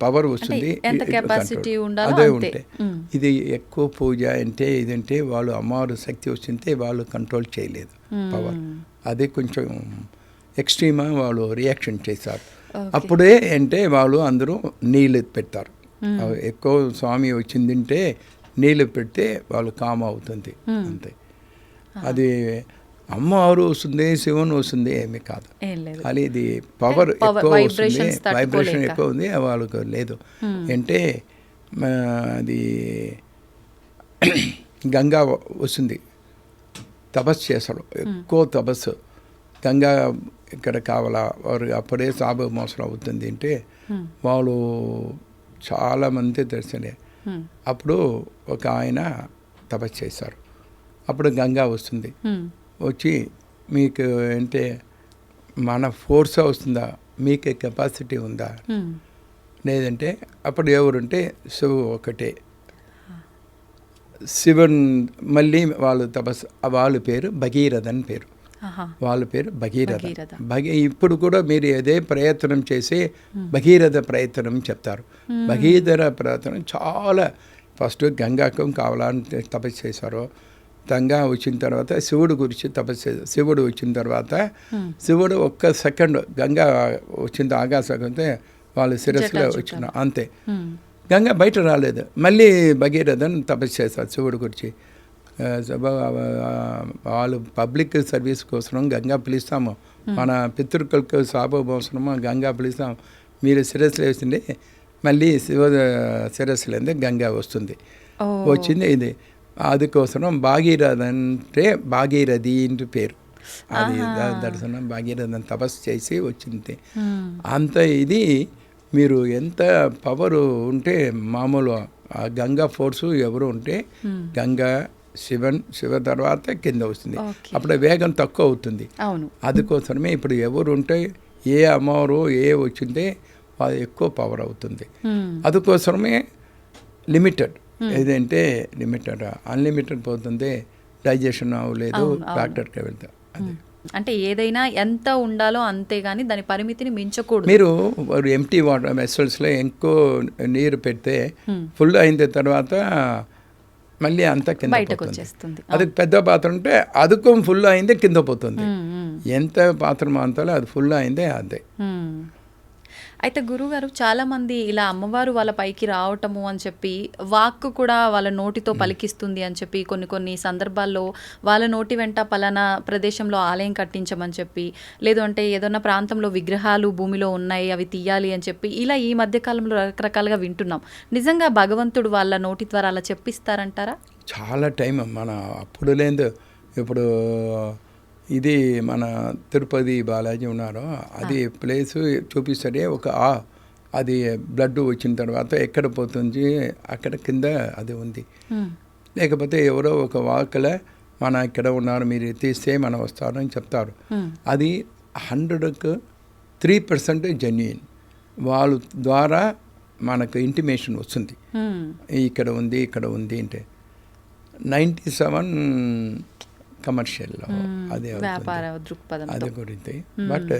పవర్ వస్తుంది, అదే ఉంటే. ఇది ఎక్కువ పూజ అంటే ఇదంటే వాళ్ళు అమ్మవారు శక్తి వచ్చింటే వాళ్ళు కంట్రోల్ చేయలేదు పవర్. అది కొంచెం ఎక్స్ట్రీమ్ వాళ్ళు రియాక్షన్ చేశారు. అప్పుడే అంటే వాళ్ళు అందరూ నీళ్ళు పెడతారు. ఎక్కువ స్వామి వచ్చిందంటే నీళ్ళు పెడితే వాళ్ళు కామ అవుతుంది అంతే. అది అమ్మవారు వస్తుంది, శివుని వస్తుంది ఏమీ కాదు. అది ఇది పవర్ ఎక్కువ వస్తుంది, వైబ్రేషన్ ఎక్కువ ఉంది, వాళ్ళకు లేదు. అంటే అది గంగా వస్తుంది, తపస్సు చేస్తాడు, ఎక్కువ తపస్సు. గంగా ఇక్కడ కావాలా వారు అప్పుడే సాబు మోసరం అవుతుంది అంటే వాళ్ళు చాలామంది దర్శనే. అప్పుడు ఒక ఆయన తపస్సు చేశారు, అప్పుడు గంగా వస్తుంది. వచ్చి మీకు అంటే మన ఫోర్స్ వస్తుందా, మీకు కెపాసిటీ ఉందా, లేదంటే అప్పుడు ఎవరుంటే శివ ఒకటే. శివన్ మళ్ళీ వాళ్ళు వాళ్ళ పేరు భగీరథ అని పేరు. వాళ్ళ పేరు భగీరథ. ఇప్పుడు కూడా మీరు ఏదే ప్రయత్నం చేసి భగీరథ ప్రయత్నం చెప్తారు. భగీరథ ప్రయత్నం చాలా ఫస్ట్ గంగాకు కావాలని తపస్సు చేశారు. గంగా వచ్చిన తర్వాత శివుడు గురించి తపస్సు చేశారు. శివుడు వచ్చిన తర్వాత శివుడు ఒక్క సెకండ్ గంగా వచ్చిన ఆకాశంతో వాళ్ళ శిరస్సులో వచ్చిన అంతే. గంగా బయట రాలేదు. మళ్ళీ భగీరథను తపస్సు చేశారు శివుడు గురించి. వాళ్ళు పబ్లిక్ సర్వీస్ కోసం గంగా పిలుస్తాము, మన పితృకులకు శాపమోసనము గంగా పిలుస్తాము. మీరు శిరస్సులో వేసింది మళ్ళీ శివ శిరస్సులేందే గంగా వస్తుంది. వచ్చింది ఇది. అందుకోసం భాగీరథ అంటే భాగీరథి ఇంటి పేరు. అది దర్శనం భాగీరథని తపస్సు చేసి వచ్చింది. అంత ఇది మీరు ఎంత పవర్ ఉంటే మామూలు ఆ గంగా ఫోర్సు ఎవరు ఉంటే గంగా శివ తర్వాత కింద వస్తుంది. అప్పుడు వేగం తక్కువ అవుతుంది. అందుకోసమే ఇప్పుడు ఎవరు ఉంటే ఏ అమ్మవారు ఏ వచ్చిందే అది ఎక్కువ పవర్ అవుతుంది. అందుకోసమే లిమిటెడ్. ఏదంటే లిమిటెడ్, అన్లిమిటెడ్ పోతుంది, డైజెషన్ అవ్వలేదు, డాక్టర్కి వెళ్తాం. అది అంటే ఏదైనా ఎంత ఉండాలో అంతే కానీ దాని పరిమితిని మించకూడదు. మీరు ఎంటీ వాటర్ వెసల్స్లో ఎక్కువ నీరు పెడితే ఫుల్ అయిన తర్వాత మళ్ళీ అంతా కింద బయటకు వచ్చేస్తుంది. అది పెద్ద పాత్ర ఉంటే అదుకు ఫుల్ అయిందే కింద పోతుంది. ఎంత పాత్ర అంతలో అది ఫుల్ అయిందే అదే. అయితే గురుగారు చాలామంది ఇలా అమ్మవారు వాళ్ళ పైకి రావటము అని చెప్పి వాక్కు కూడా వాళ్ళ నోటితో పలికిస్తుంది అని చెప్పి కొన్ని సందర్భాల్లో వాళ్ళ నోటి వెంట పలానా ప్రదేశంలో ఆలయం కట్టించమని చెప్పి, లేదు అంటే ఏదన్నా ప్రాంతంలో విగ్రహాలు భూమిలో ఉన్నాయి అవి తీయాలి అని చెప్పి ఇలా ఈ మధ్యకాలంలో రకరకాలుగా వింటున్నాం. నిజంగా భగవంతుడు వాళ్ళ నోటి ద్వారా అలా చెప్పిస్తారంటారా? చాలా టైం మన అప్పుడు లేదు. ఇప్పుడు ఇది మన తిరుపతి బాలాజీ ఉన్నారో అది ప్లేసు చూపిస్తే అది బ్లడ్ వచ్చిన తర్వాత ఎక్కడ పోతుంది అక్కడ కింద అది ఉంది. లేకపోతే ఎవరో ఒక వాకల మన ఇక్కడ ఉన్నారు మీరు తీస్తే మనం వస్తారని చెప్తారు. అది 100కు 3% జెన్యూన్. వాళ్ళ ద్వారా మనకు ఇంటిమేషన్ వస్తుంది ఇక్కడ ఉంది అంటే. 97 కమర్షియల్లో అదే అదే గురించి. బట్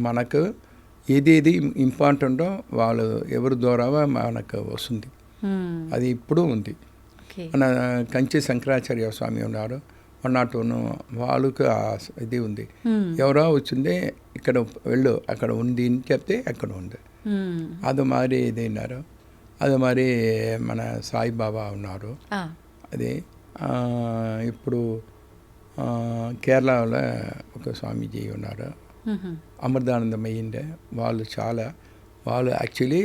మనకు ఏది ఇంపార్టెంటో వాళ్ళు ఎవరి ద్వారా మనకు వస్తుంది. అది ఇప్పుడు ఉంది. మన కంచి శంకరాచార్య స్వామి ఉన్నారు, 101 వాళ్ళకు ఇది ఉంది. ఎవరో వచ్చింది ఇక్కడ వెళ్ళు అక్కడ ఉంది అని చెప్తే అక్కడ ఉంది. అది మరి ఇది ఉన్నారు. అది మరి మన సాయిబాబా ఉన్నారు. అది ఇప్పుడు కేరళలో ఒక స్వామీజీ ఉన్నారు, అమృతానందమయ్యిండే. వాళ్ళు actually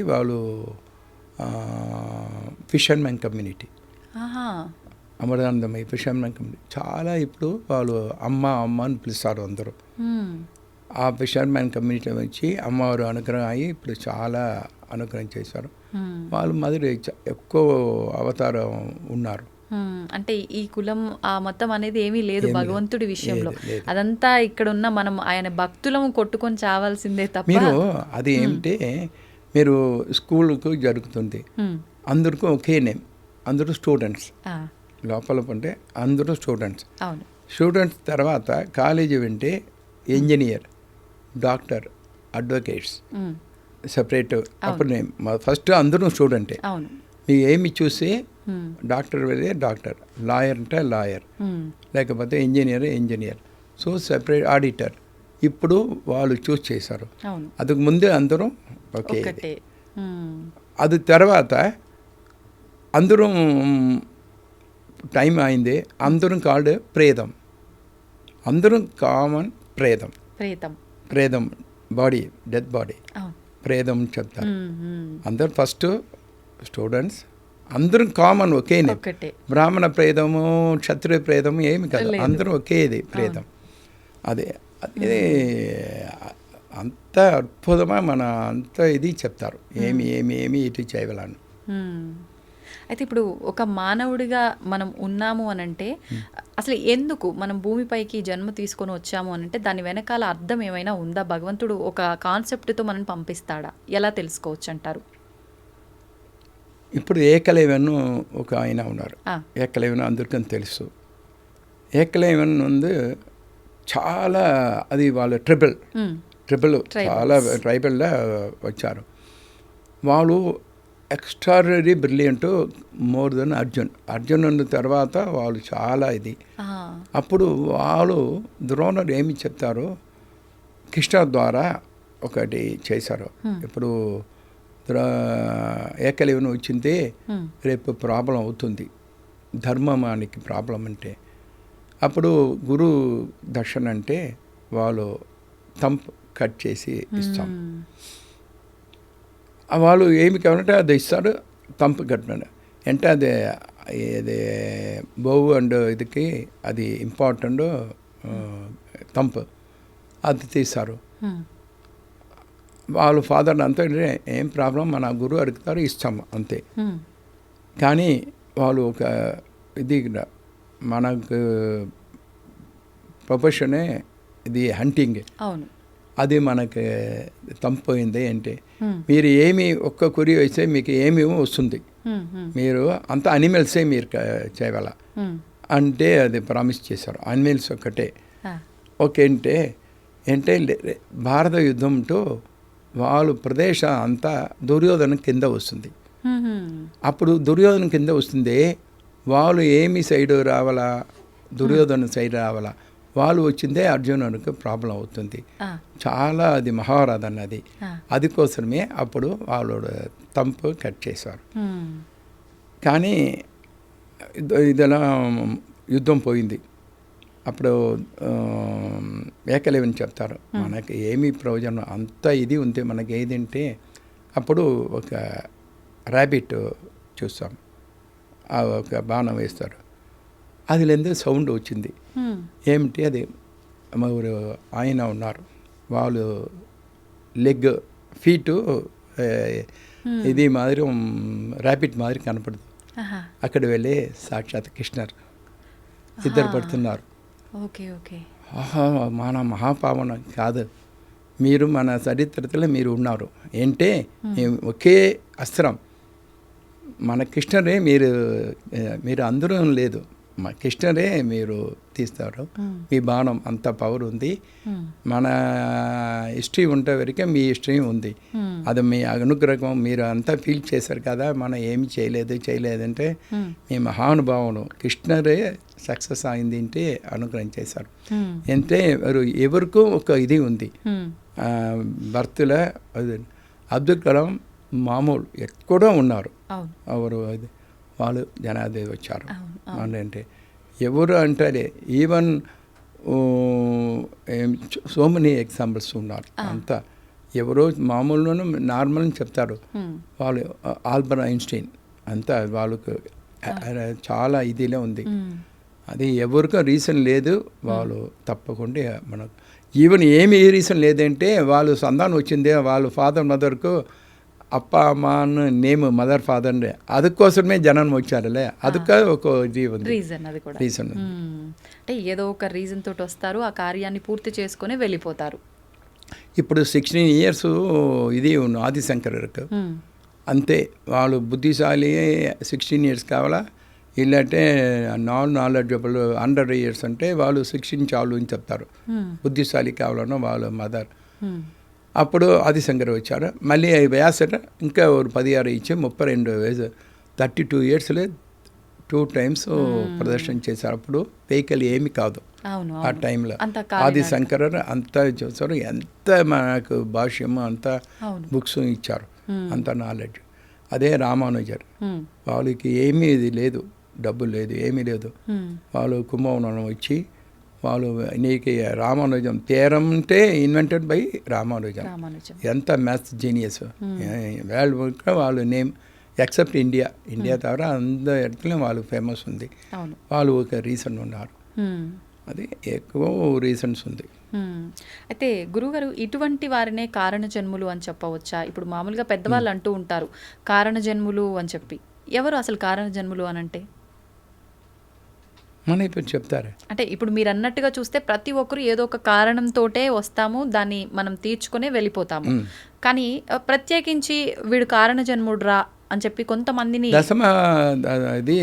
fishermen community, Amritanandamayi fishermen community. చాలా ఇప్పుడు వాళ్ళు అమ్మ అని పిలుస్తారు అందరూ. ఆ ఫిషర్మెన్ కమ్యూనిటీ వచ్చి అమ్మవారు అనుగ్రహం అయ్యి ఇప్పుడు చాలా అనుగ్రహం చేశారు. వాళ్ళు మొదటి ఎక్కువ అవతారం ఉన్నారు. అంటే ఈ కులం ఆ మతం అనేది ఏమీ లేదు భగవంతుడి విషయంలో. అదంతా ఇక్కడ ఉన్న మనం ఆయన భక్తులము కొట్టుకొని చావాల్సిందే తప్ప. మీరు అది ఏమిటి, మీరు స్కూల్కు జరుగుతుంది, అందరికీ ఒకే నేమ్, అందరూ స్టూడెంట్స్. లోపల ఉంటే అందరూ స్టూడెంట్స్ తర్వాత కాలేజీ వింటే ఇంజనీర్, డాక్టర్, అడ్వకేట్స్ సపరేట్. అప్పుడు నేమ్ ఫస్ట్ అందరూ స్టూడెంటే. మీకు ఏమి చూసి డాక్టర్ వెళ్ళే డాక్టర్, లాయర్ అంటే లాయర్, లేకపోతే ఇంజనీర్. So separate auditor. ఇప్పుడు వాళ్ళు చూస్ చేశారు. అందుకు ముందే అందరూ ఓకే. అది తర్వాత అందరూ టైం అయింది, అందరం కాల్డ్ ప్రేతం. అందరం కామన్ ప్రేతం బాడీ, డెత్ బాడీ ప్రేతం చెప్తారు. అందరు ఫస్ట్ స్టూడెంట్స్ అందరం కామన్ ఒకేనే. బ్రాహ్మణ ప్రేతము క్షత్రియ ప్రేతము ఏమి కాదు, అందరూ ఒకేది ప్రేతం. అదే అంత అద్భుతమా మన అంత ఇది చెప్తారు. ఏమి ఇటు చేయగలను. అయితే ఇప్పుడు ఒక మానవుడిగా మనం ఉన్నాము అనంటే అసలు ఎందుకు మనం భూమిపైకి జన్మ తీసుకొని వచ్చాము అనంటే దాని వెనకాల అర్థం ఏమైనా ఉందా? భగవంతుడు ఒక కాన్సెప్ట్తో మనం పంపిస్తాడా? ఎలా తెలుసుకోవచ్చు అంటారు? ఇప్పుడు ఏకలవ్యన్ ఒక ఆయన ఉన్నారు. ఆ, ఏకలవ్యన్ అందరికీ తెలుసు. ఏకలవ్యన్ ఉంది చాలా, అది వాళ్ళ ట్రిబుల్ Tribals. చాలా ట్రైబల్లో వచ్చారు. వాళ్ళు extraordinary brilliant, more than Arjun ఉన్న తర్వాత వాళ్ళు చాలా ఇది. ఆ, అప్పుడు వాళ్ళు ద్రోణుడు ఏమి చెప్తారో కృష్ణ ద్వారా ఒకటి చేశారు. ఇప్పుడు ఏకలవ్యన్ వచ్చింది, రేపు ప్రాబ్లం అవుతుంది, ధర్మానికి ప్రాబ్లం అంటే. అప్పుడు గురు దర్శన్ అంటే వాళ్ళు తంప్ కట్ చేసి ఇస్తాం. వాళ్ళు ఏమి కావాలంటే అది ఇస్తారు, తంపు కట్టినాడు అంటే అది బోవు అండ్ ఇదికి అది ఇంపార్టెంట్ తంపు అది తీస్తారు. వాళ్ళు ఫాదర్ అంతా ఏం ప్రాబ్లం, మన గురువు అడుగుతారు ఇస్తాము అంతే. కానీ వాళ్ళు ఒక ఇది మనకు ప్రొఫెషనే ఇది హంటింగ్. అవును. అది మనకి తంపోయింది అంటే మీరు ఏమి ఒక్క కురి వేస్తే మీకు ఏమి వస్తుంది, మీరు అంత అనిమల్సే మీరు చేయగల అంటే అది ప్రామిస్ చేశారు. అనిమల్స్ ఒక్కటే ఓకే అంటే భారత యుద్ధంతో వాళ్ళు ప్రదేశం అంతా దుర్యోధన కింద వస్తుంది. అప్పుడు దుర్యోధన కింద వస్తుంది, వాళ్ళు ఏమి సైడ్ రావాలా, దుర్యోధన సైడ్ రావాలా, వాళ్ళు వచ్చిందే అర్జునునికి ప్రాబ్లం అవుతుంది. చాలా అది మహారాధ అన్నది. అది కోసమే అప్పుడు వాళ్ళు తంపు కట్ చేశారు. కానీ ఇదలా యుద్ధం పోయింది. అప్పుడు ఏకలవ్యన్ చెప్తారు, మనకి ఏమీ ప్రయోజనం అంత ఇది ఉంది మనకి ఏదంటే, అప్పుడు ఒక ర్యాబిట్ చూస్తాం, ఒక బాణం వేస్తారు, అది లేదో సౌండ్ వచ్చింది. ఏమిటి అది, ఎవరు ఆయన ఉన్నారు, వాళ్ళు లెగ్ ఫీటు ఇది మాదిరి ర్యాబిట్ మాదిరి కనపడదు. అక్కడ వెళ్ళి సాక్షాత్ కృష్ణర్ ఇద్దరు పడుతున్నారు. Okay okay. మన మహాపావన కాదు, మీరు మన చరిత్రలో మీరు ఉన్నారు ఏంటే, ఒకే అస్త్రం మన కృష్ణరే, మీరు అందరూ లేదు, మా కృష్ణరే మీరు తీస్తారు, మీ బాణం అంత పవర్ ఉంది, మన హిస్టరీ ఉంటే వరకే మీ హిస్టరీ ఉంది, అది మీ అనుగ్రహం మీరు అంతా ఫీల్ చేశారు కదా, మనం ఏమి చేయలేదంటే మీ మహానుభావులు కృష్ణరే సక్సెస్ అయింది అంటే అనుగ్రహం చేశారు. అంటే ఎవరికూ ఒక ఇది ఉంది. భర్తల అబ్దుల్ కలాం మామూలు ఎక్కడో ఉన్నారు, ఎవరు వాళ్ళు జనాదేవి వచ్చారు అంటే ఎవరు అంటారే, ఈవెన్ సో మెనీ ఎగ్జాంపుల్స్ ఉన్నారు. అంతా ఎవరో మామూలును నార్మల్ అని చెప్తారు వాళ్ళు. ఆల్బర్ట్ ఐన్స్టీన్ అంతా వాళ్ళకు చాలా ఇదిలో ఉంది. అది ఎవరికో రీజన్ లేదు, వాళ్ళు తప్పకుండా మనకు ఈవెన్ ఏమి రీజన్ లేదంటే వాళ్ళు సంతానం వచ్చిందే వాళ్ళ ఫాదర్ మదర్కు అప్ప అమ్మ నేమ్ మదర్ ఫాదర్ అదుకోసమే జనం వచ్చారులే, అదొక ఒక ఇది ఉంది, రీజన్. అది కూడా రీజన్ అంటే ఏదో ఒక రీజన్ తోటి వస్తారు, ఆ కార్యాన్ని పూర్తి చేసుకొని వెళ్ళిపోతారు. ఇప్పుడు 16 years ఇది ఆదిశంకరకు అంతే, వాళ్ళు బుద్ధిశాలి 16 years కావాలా, ఇలాంటే నాలెడ్జబుల్ 100 years అంటే వాళ్ళు 16 చాలు అని చెప్తారు. బుద్ధిశాలి కావాలన్నా వాళ్ళ మదర్. అప్పుడు ఆదిశంకర్ వచ్చారు, మళ్ళీ వ్యాసర ఇంకా 16 ఇచ్చి 32 వయసు 32 yearsలో 2 times ప్రదర్శన చేశారు. అప్పుడు వెహికల్ ఏమి కాదు ఆ టైంలో. ఆదిశంకర్ అంతా చూసారు, ఎంత మనకు భాష్యం అంతా బుక్స్ ఇచ్చారు, అంత నాలెడ్జ్. అదే రామానుజర్, వాళ్ళకి ఏమీ ఇది లేదు, డబ్బు లేదు, ఏమీ లేదు, వాళ్ళు కుంభకోణం వచ్చి వాళ్ళు నీకు రామానుజం తీరం అంటే ఇన్వెంటెడ్ బై రామానుజం. ఎంత మ్యాథ్స్ జీనియస్ వరల్డ్ వాళ్ళు నేమ్ ఎక్సెప్ట్ ఇండియా తవిర అందరి ఎడతలో వాళ్ళు ఫేమస్ ఉంది. వాళ్ళు ఒక రీజన్ ఉన్నారు, అది ఎక్కువ రీజన్స్ ఉంది. అయితే గురుగారు, ఇటువంటి వారినే కారణ జన్ములు అని చెప్పవచ్చా? ఇప్పుడు మామూలుగా పెద్దవాళ్ళు అంటూ ఉంటారు కారణ జన్ములు అని చెప్పి, ఎవరు అసలు కారణ జన్ములు అనంటే? మన ఇప్పుడు చెప్తారు. అంటే ఇప్పుడు మీరు అన్నట్టుగా చూస్తే ప్రతి ఒక్కరు ఏదో ఒక కారణంతోటే వస్తాము, దాన్ని మనం తీర్చుకునే వెళ్ళిపోతాము. కానీ ప్రత్యేకించి వీడు కారణ జన్ముడు రా అని చెప్పి కొంతమందిని ఇది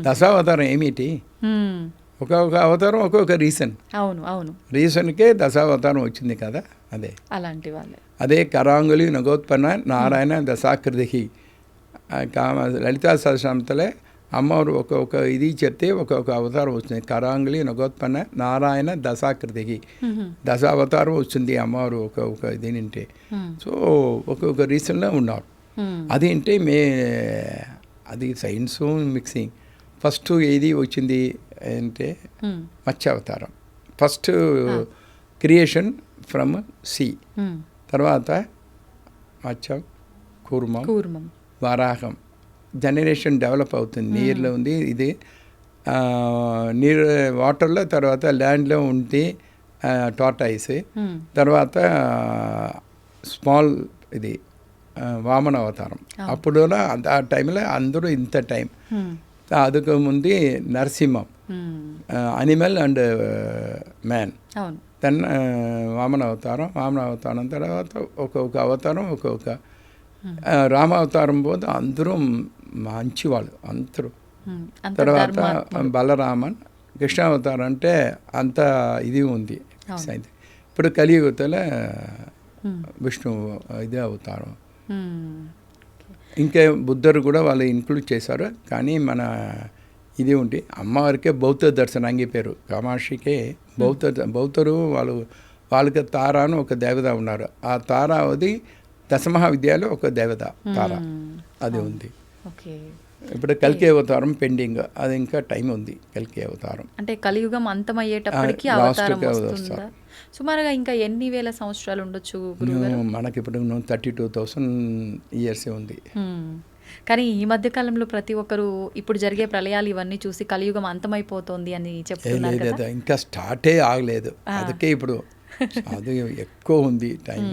దశావతారం ఏమిటి? హ్మ్. ఒక్కొక్క అవతారం ఒక్కొక్క రీజన్. అవును, అవును. రీజన్కే దశావతారం వచ్చింది కదా. అదే అలాంటి వాళ్ళే. అదే కరాంగులి నగోత్పన్న నారాయణ దశాకృతి లలితా సహస్రనామంలో అమ్మవారు ఒక్కొక్క ఇది చెప్తే ఒక్కొక్క అవతారం వస్తుంది. కరాంగులి నగోత్పన్న నారాయణ దశాకృతికి దశావతారం వచ్చింది అమ్మవారు ఒక్కొక్క ఇది నింటే. సో ఒక్కొక్క రీజన్లో ఉన్నారు. అదేంటే అది సైన్స్ మిక్సింగ్. ఫస్ట్ ఏది వచ్చింది అంటే మత్స్యావతారం. ఫస్ట్ క్రియేషన్ ఫ్రమ్ సీ, తర్వాత మత్స్యం, కూర్మం, వరాహం. జనరేషన్ డెవలప్ అవుతుంది. నీరులో ఉంది ఇది, నీరు వాటర్లో, తర్వాత ల్యాండ్లో ఉంది టార్టాయిస్, తర్వాత స్మాల్ ఇది వామన అవతారం. అప్పుడు ఆ టైంలో అందరూ ఇంత టైం. అదుకు ముందు Narasimham, animal and man. Then Vamana అవతారం తర్వాత ఒక్కొక్క అవతారం ఒక్కొక్క. రామావతారం పోతే అందరూ మంచివాళ్ళు అందరూ. తర్వాత బలరామన్, కృష్ణావతారం అంటే అంత ఇది ఉంది. ఇప్పుడు కలియుగతలో విష్ణు ఇదే అవతారం. ఇంకా బుద్ధుడు కూడా వాళ్ళు ఇంక్లూడ్ చేశారు. కానీ మన ఇది ఉండి అమ్మవారికే బౌద్ధ దర్శనాంగి పేరు. కామాక్షికే బౌద్ధరు వాళ్ళకి తార అని ఒక దేవత ఉన్నారు. ఆ తార అది దశమహావిద్యాలో ఒక దేవత తార అది ఉంది. ఇప్పుడు కల్కి అవతారం పెండింగ్, అది ఇంకా టైం ఉంది. కల్కి అవతారం అంటే కలియుగం అంతమయ్యేటప్పటికి అవతారం వస్తుందా? సుమారుగా ఇంకా ఎన్ని వేల సంవత్సరాలు ఉండొచ్చు గురువుగారు? మనకి ఇప్పుడు 32,000 years ఉంది. కానీ ఈ మధ్య కాలంలో ప్రతి ఒక్కరు ఇప్పుడు జరిగే ప్రళయాలు ఇవన్నీ చూసి కలియుగం అంతమైపోతుంది అని చెప్తున్నారు కదా. ఇంకా స్టార్టే ఆగలేదు. అందుకే ఇప్పుడు అది ఎక్కువ ఉంది టైం.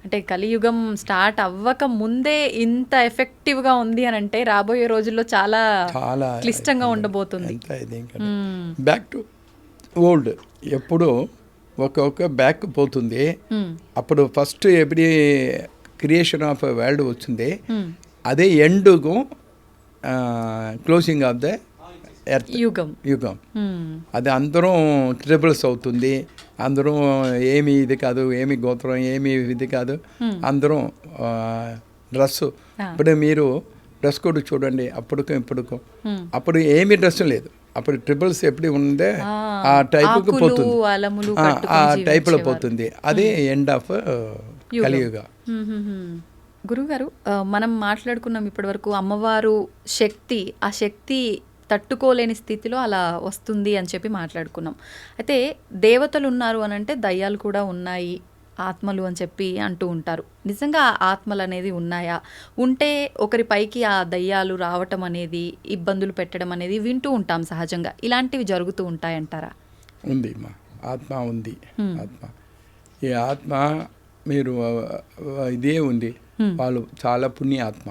అంటే కలియుగం స్టార్ట్ అవ్వక ముందే ఇంత ఎఫెక్టివ్గా ఉంది అని అంటే రాబోయే రోజుల్లో చాలా క్లిష్టంగా ఉండబోతుంది. బ్యాక్ టు ఓల్డ్ ఎప్పుడు ఒక్కొక్క బ్యాక్ పోతుంది. అప్పుడు ఫస్ట్ ఎప్పుడు క్రియేషన్ ఆఫ్ వరల్డ్ వచ్చింది, అదే ఎండుకు క్లోజింగ్ ఆఫ్ ద ఎర్త్ యుగం. అది అందరం ట్రిబుల్స్ అవుతుంది. అందరం ఏమి ఇది కాదు, ఏమి గోత్రం, ఏమి ఇది కాదు, అందరం డ్రెస్సు. ఇప్పుడు మీరు డ్రెస్ కోడ్ చూడండి, అప్పుడుకు ఇప్పుడుకు. అప్పుడు ఏమి డ్రెస్ లేదు. అప్పుడు ట్రిబుల్స్ ఎప్పుడు ఉందే ఆ టైపుకి పోతుంది, ఆ టైపులో పోతుంది. అదే ఎండ్ ఆఫ్ కలియుగ. గురుగారు, మనం మాట్లాడుకున్నాం ఇప్పటి వరకు అమ్మవారు శక్తి, ఆ శక్తి తట్టుకోలేని స్థితిలో అలా వస్తుంది అని చెప్పి మాట్లాడుకున్నాం. అయితే దేవతలు ఉన్నారు అని అంటే దయ్యాలు కూడా ఉన్నాయి, ఆత్మలు అని చెప్పి అంటూ ఉంటారు. నిజంగా ఆత్మలు అనేది ఉన్నాయా? ఉంటే ఒకరి పైకి ఆ దయ్యాలు రావటం అనేది, ఇబ్బందులు పెట్టడం అనేది వింటూ ఉంటాం సహజంగా. ఇలాంటివి జరుగుతూ ఉంటాయంటారా? ఉంది మా ఆత్మ ఉంది. ఆత్మ ఈ ఆత్మ మీరు ఇదే ఉంది. వాళ్ళు చాలా పుణ్యాత్మ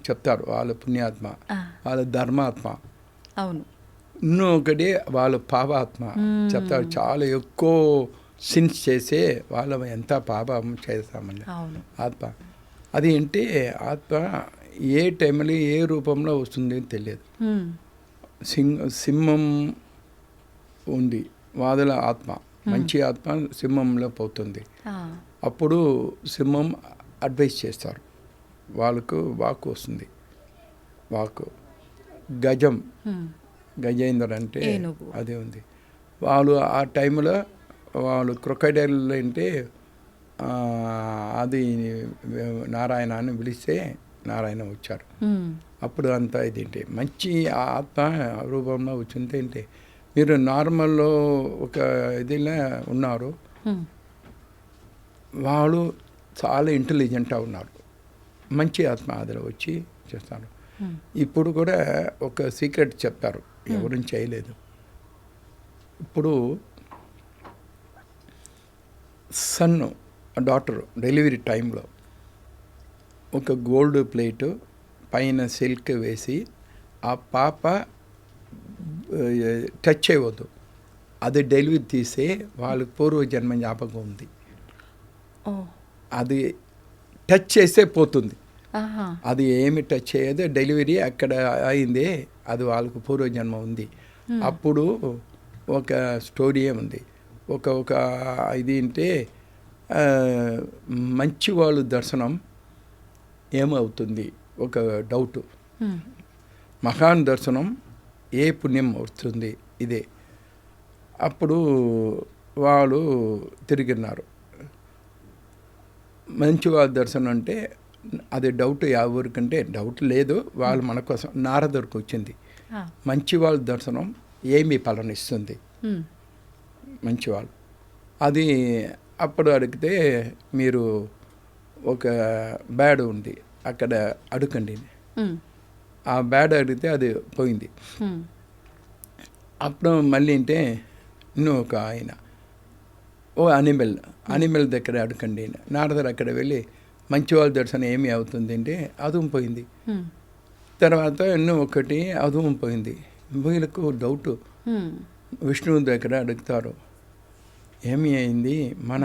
చెప్తారు. వాళ్ళ పుణ్యాత్మ, వాళ్ళ ధర్మాత్మ. అవును. ఇంకొకటి వాళ్ళు పాపాత్మ చెప్తారు. చాలా ఎక్కువ సిన్స్ చేసే వాళ్ళు ఎంత పాపం చేస్తామని ఆత్మ. అది ఏంటి ఆత్మ ఏ టైంలో ఏ రూపంలో వస్తుంది తెలియదు. సింహం ఉంది, వాదుల ఆత్మ మంచి ఆత్మ సింహంలో పోతుంది. అప్పుడు సింహం అడ్వైస్ చేస్తారు, వాళ్ళకు వాక్ వస్తుంది. వాక్ గజేంద్ర అంటే అదే ఉంది. వాళ్ళు ఆ టైంలో వాళ్ళు క్రొకడైల్ అంటే అది నారాయణ అని పిలిస్తే నారాయణ వచ్చారు. అప్పుడు అంతా ఇదేంటి మంచి ఆత్మ రూపంలో వచ్చింది. ఏంటి మీరు నార్మల్లో ఒక ఇదిలో ఉన్నారు, వాళ్ళు చాలా ఇంటెలిజెంట్గా ఉన్నారు. మంచి ఆత్మ అదిలో వచ్చి చేస్తారు. ఇప్పుడు కూడా ఒక సీక్రెట్ చెప్పారు, ఎవరు చేయలేదు. ఇప్పుడు డాటర్ డెలివరీ టైంలో ఒక గోల్డ్ ప్లేటు పైన సిల్క్ వేసి ఆ పాప టచ్ చేయవద్దు. అది డెలివరీ తీసే వాళ్ళకి పూర్వజన్మ జ్ఞాపకం ఉంది. ఓ అది టచ్ చేస్తే పోతుంది. ఆహా అది ఏమి టచ్ చేయదు. డెలివరీ అక్కడ అయింది, అది వాళ్ళకు పూర్వజన్మ ఉంది. అప్పుడు ఒక స్టోరీ ఉంది. ఒక ఇది అంటే మంచి వాళ్ళు దర్శనం ఏమవుతుంది ఒక డౌటు. మహాన్ దర్శనం ఏ పుణ్యం వస్తుంది ఇదే. అప్పుడు వాళ్ళు తిరిగినారు. మంచి వాళ్ళ దర్శనం అంటే అది డౌట్ ఎవరికంటే డౌట్ లేదు, వాళ్ళు మన కోసం నారదుడికి వచ్చింది. మంచి వాళ్ళ దర్శనం ఏమి ఫలం ఇస్తుంది మంచివాళ్ళు అది. అప్పుడు అడిగితే మీరు ఒక బ్యాడ్ ఉంది అక్కడ అడగండి. ఆ బ్యాడ్ అడిగితే అది పోయింది. అప్పుడు మళ్ళీ అంటే నువ్వు ఒక ఆయన అనిమల్ దగ్గర అడగండి. నారదుడు అక్కడ వెళ్ళి మంచి వాళ్ళ దర్శనం ఏమి అవుతుంది అంటే అదుం పోయింది. తర్వాత ఎన్నో ఒకటి అదుం పోయింది. వీళ్ళకు డౌటు. విష్ణువు దగ్గర అడుగుతారు, ఏమి అయింది మన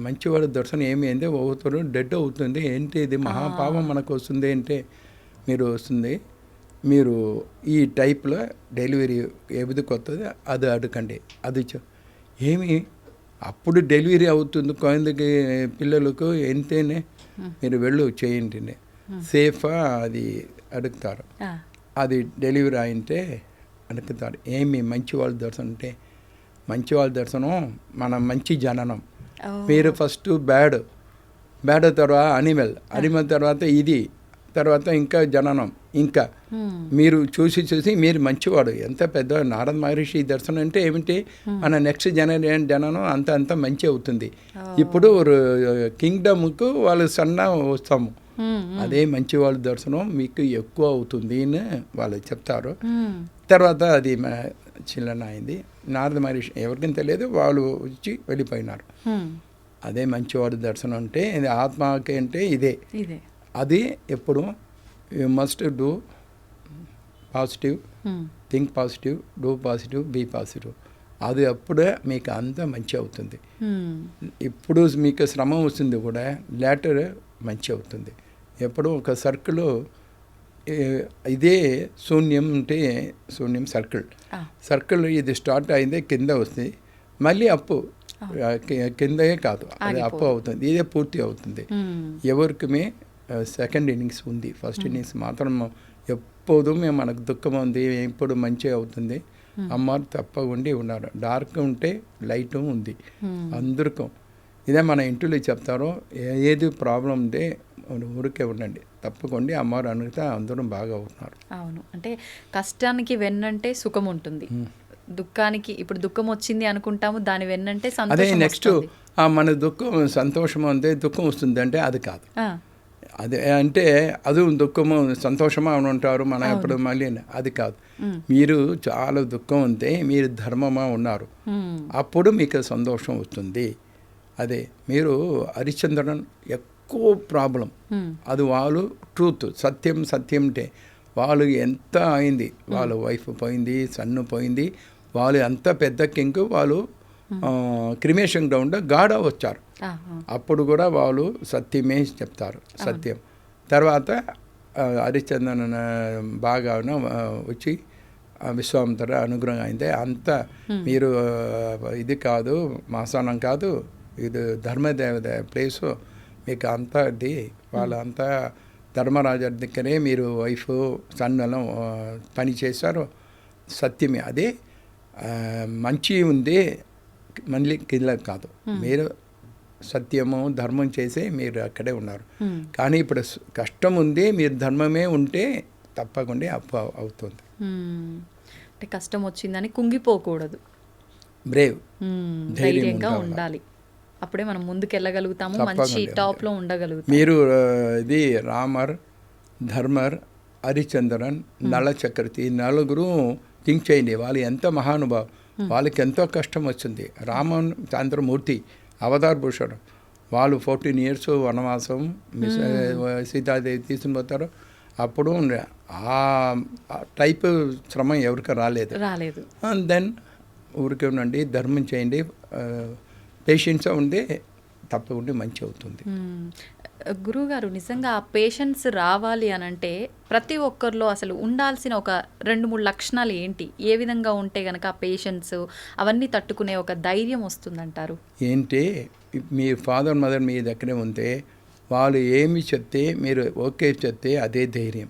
మంచివాళ్ళ దర్శనం ఏమి అయింది, అవుతారు డెడ్ అవుతుంది ఏంటి ఇది మహాపాపం మనకు వస్తుంది అంటే మీరు వస్తుంది, మీరు ఈ టైప్లో డెలివరీ ఏది కొత్తది అది అడగండి. అది ఏమి అప్పుడు డెలివరీ అవుతుంది కొందరికి పిల్లలకు ఎంతేనే మీరు వెళ్ళు చేయండి సేఫా అది అడుగుతారు. అది డెలివరీ అయింటే అడుగుతారు ఏమి మంచి వాళ్ళ దర్శనం అంటే మంచి వాళ్ళ దర్శనం మన మంచి జననం. మీరు ఫస్ట్ బ్యాడ్ తర్వాత అనిమల్ తర్వాత ఇది తర్వాత ఇంకా జననం. ఇంకా మీరు చూసి మీరు మంచివాడు ఎంత పెద్ద నారద మహర్షి దర్శనం అంటే ఏమిటి మన నెక్స్ట్ జననం అంత మంచి అవుతుంది. ఇప్పుడు కింగ్డమ్కు వాళ్ళు సన్న వస్తాము, అదే మంచి వాళ్ళ దర్శనం మీకు ఎక్కువ అవుతుంది అని వాళ్ళు చెప్తారు. తర్వాత అది చిల్లన అయింది. నారద మహర్షి ఎవరికైనా తెలియదు, వాళ్ళు వచ్చి వెళ్ళిపోయినారు. అదే మంచివాడి దర్శనం అంటే ఇది ఆత్మకి అంటే ఇదే. అది ఎప్పుడు you must do positive, think positive, do positive, be positive. అది అప్పుడే మీకు అంత మంచి అవుతుంది. ఇప్పుడు మీకు శ్రమ వస్తుంది కూడా లేటర్ మంచి అవుతుంది. ఎప్పుడు ఒక సర్కిల్ ఇదే శూన్యం అంటే శూన్యం సర్కిల్ ఇది స్టార్ట్ అయిందే కింద వస్తుంది, మళ్ళీ అప్పు కిందే కాదు అది అప్పు అవుతుంది, ఇదే పూర్తి అవుతుంది. ఎవరికి సెకండ్ ఇన్నింగ్స్ ఉంది, ఫస్ట్ ఇన్నింగ్స్ మాత్రం ఎప్పుడు మనకు దుఃఖం ఉంది, ఎప్పుడు మంచిగా అవుతుంది. అమ్మారు తప్పకుండా ఉన్నారు. డార్క్ ఉంటే లైట్ ఉంది అందరికీ. ఇదే మన ఇంట్లో చెప్తారో ఏది ప్రాబ్లం ఉంటే ఊరికే ఉండండి, తప్పకుండా అమ్మవారు అడిగితే అందరం బాగా అవుతున్నారు. అవును, అంటే కష్టానికి వెన్నంటే సుఖం ఉంటుంది, దుఃఖానికి ఇప్పుడు దుఃఖం వచ్చింది అనుకుంటాము, దాని వెన్నంటే సంతోషం. అదే నెక్స్ట్ మన దుఃఖం సంతోషం అంటే దుఃఖం వస్తుంది అంటే అది కాదు. అదే అంటే అది దుఃఖము సంతోషమా అని ఉంటారు మన ఎప్పుడు మళ్ళీ అది కాదు. మీరు చాలా దుఃఖం ఉంటే మీరు ధర్మమా ఉన్నారు, అప్పుడు మీకు సంతోషం వస్తుంది. అదే మీరు హరిశ్చంద్రన్ ఎక్కువ ప్రాబ్లం అది వాళ్ళు ట్రూత్ సత్యం అంటే వాళ్ళు ఎంత అయింది, వాళ్ళ వైఫ్ పోయింది, సన్ను పోయింది, వాళ్ళు ఎంత పెద్ద కింగ్, వాళ్ళు క్రిమేషన్ గ్రౌండ్ గాఢ వచ్చారు. అప్పుడు కూడా వాళ్ళు సత్యమే చెప్తారు, సత్యం. తర్వాత హరిశ్చంద్రన్ బాగా వచ్చి విశ్వామిత్ర అనుగ్రహం అయింది. అంతా మీరు ఇది కాదు మాసానం కాదు, ఇది ధర్మదేవత ప్లేసు, మీకు అంతా ఇది వాళ్ళంతా ధర్మరాజు దగ్గరే మీరు వైఫ్ సన్నులో పని చేశారు, సత్యమే. అదే మంచి ఉంది మళ్ళీ కింద కాదు, మీరు సత్యము ధర్మం చేసే మీరు అక్కడే ఉన్నారు. కానీ ఇప్పుడు కష్టం ఉంది, మీరు ధర్మమే ఉంటే తప్పకుండా అప్పు అవుతుంది. అంటే కష్టం వచ్చిందని కుంగిపోకూడదు, బ్రేవ్ ధైర్యంగా ఉండాలి, అప్పుడే మనం ముందుకెళ్ళగలుగుతాము, మంచి టాప్లో ఉండగలుగుతాం. మీరు ఇది రామర్, ధర్మర్, హరిచంద్రన్, నల చక్రవర్తి నలుగురు థింక్ చేయండి, వాళ్ళు ఎంత మహానుభావం, వాళ్ళకి ఎంతో కష్టం వచ్చింది. రామన్ చంద్రమూర్తి అవతార్ పురుషుడు, వాళ్ళు 14 years వనవాసం సీతాదేవి తీసుకుని పోతారు. అప్పుడు ఆ టైప్ శ్రమ ఎవరికి రాలేదు. అండ్ దెన్ ఊరికే ఉండండి, ధర్మం చేయండి, పేషెన్స్గా ఉండి తప్పకుండా మంచి అవుతుంది. గురువుగారు, నిజంగా ఆ పేషెన్స్ రావాలి అని అంటే ప్రతి ఒక్కరిలో అసలు ఉండాల్సిన ఒక 2-3 లక్షణాలు ఏంటి? ఏ విధంగా ఉంటే గనక ఆ పేషెన్స్ అవన్నీ తట్టుకునే ఒక ధైర్యం వస్తుందంటారు? ఏంటి, మీ ఫాదర్ మదర్ మీ దగ్గరే ఉంటే వాళ్ళు ఏమి చెప్తే మీరు ఓకే చెప్తే అదే ధైర్యం.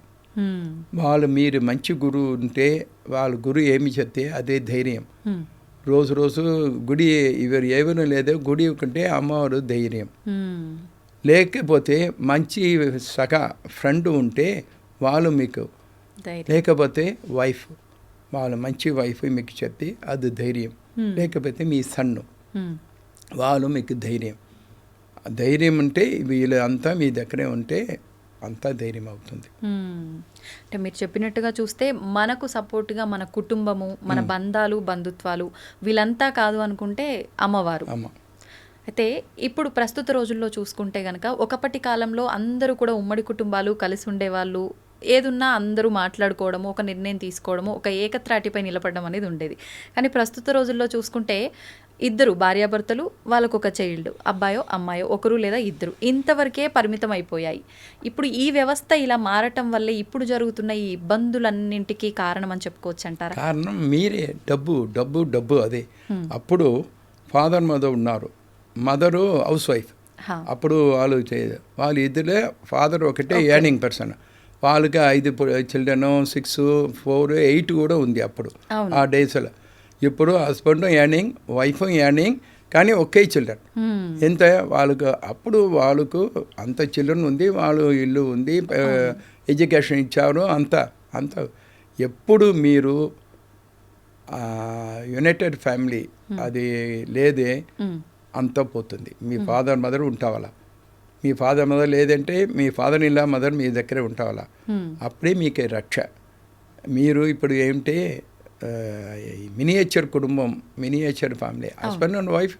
వాళ్ళు మీరు మంచి గురువు ఉంటే వాళ్ళ గురువు ఏమి చెప్తే అదే ధైర్యం. రోజు గుడి ఎవరు లేదో గుడి కంటే అమ్మవారు ధైర్యం. లేకపోతే మంచి ఫ్రెండ్ ఉంటే వాళ్ళు మీకు, లేకపోతే వైఫ్, వాళ్ళ మంచి వైఫ్ మీకు చెప్తే అది ధైర్యం. లేకపోతే మీ సన్ను, వాళ్ళు మీకు ధైర్యం. ధైర్యం ఉంటే వీళ్ళంతా మీ దగ్గరే ఉంటే అంతా ధైర్యం అవుతుంది. అంటే మీరు చెప్పినట్టుగా చూస్తే మనకు సపోర్ట్గా మన కుటుంబము, మన బంధాలు, బంధుత్వాలు వీళ్ళంతా కాదు అనుకుంటే అమ్మవారు. అయితే ఇప్పుడు ప్రస్తుత రోజుల్లో చూసుకుంటే కనుక ఒకప్పటి కాలంలో అందరూ కూడా ఉమ్మడి కుటుంబాలు కలిసి ఉండేవాళ్ళు. ఏదున్నా అందరూ మాట్లాడుకోవడము, ఒక నిర్ణయం తీసుకోవడము, ఒక ఏకత్రాటిపై నిలబడడం అనేది ఉండేది. కానీ ప్రస్తుత రోజుల్లో చూసుకుంటే ఇద్దరు భార్యాభర్తలు, వాళ్ళకు ఒక చైల్డ్, అబ్బాయో అమ్మాయో, ఒకరు లేదా ఇద్దరు, ఇంతవరకే పరిమితం అయిపోయాయి. ఇప్పుడు ఈ వ్యవస్థ ఇలా మారటం వల్లే ఇప్పుడు జరుగుతున్న ఈ ఇబ్బందులన్నింటికీ కారణం అని చెప్పుకోవచ్చు అంటారా? కారణం మీరే, డబ్బు డబ్బు డబ్బు. అదే అప్పుడు ఫాదర్ మదర్ ఉన్నారు, మదరు హౌస్ వైఫ్. అప్పుడు వాళ్ళు ఇద్దరే, ఫాదర్ ఒకటే ఎర్నింగ్ పర్సన్, వాళ్ళకి 5 చిల్డ్రన్, 6, 4, 8 కూడా ఉంది అప్పుడు ఆ డేస్లో. ఇప్పుడు హస్బెండ్ ఎర్నింగ్, వైఫ్ ఎర్నింగ్, కానీ ఒకే చిల్డ్రన్. ఎంత వాళ్ళకు అప్పుడు వాళ్ళకు అంత చిల్డ్రన్ ఉంది, వాళ్ళు ఇల్లు ఉంది, ఎడ్యుకేషన్ ఇచ్చారు, అంత ఎప్పుడు మీరు యునైటెడ్ ఫ్యామిలీ అది లేదే అంతా పోతుంది. మీ ఫాదర్ మదర్ ఉంటావాలా, మీ ఫాదర్ మదర్ లేదంటే మీ ఫాదర్ ఇన్ లా మదర్ మీ దగ్గరే ఉంటావాలా, అప్పుడే మీకే రక్ష. మీరు ఇప్పుడు ఏమిటి మినియేచర్ కుటుంబం, miniature family, husband and wife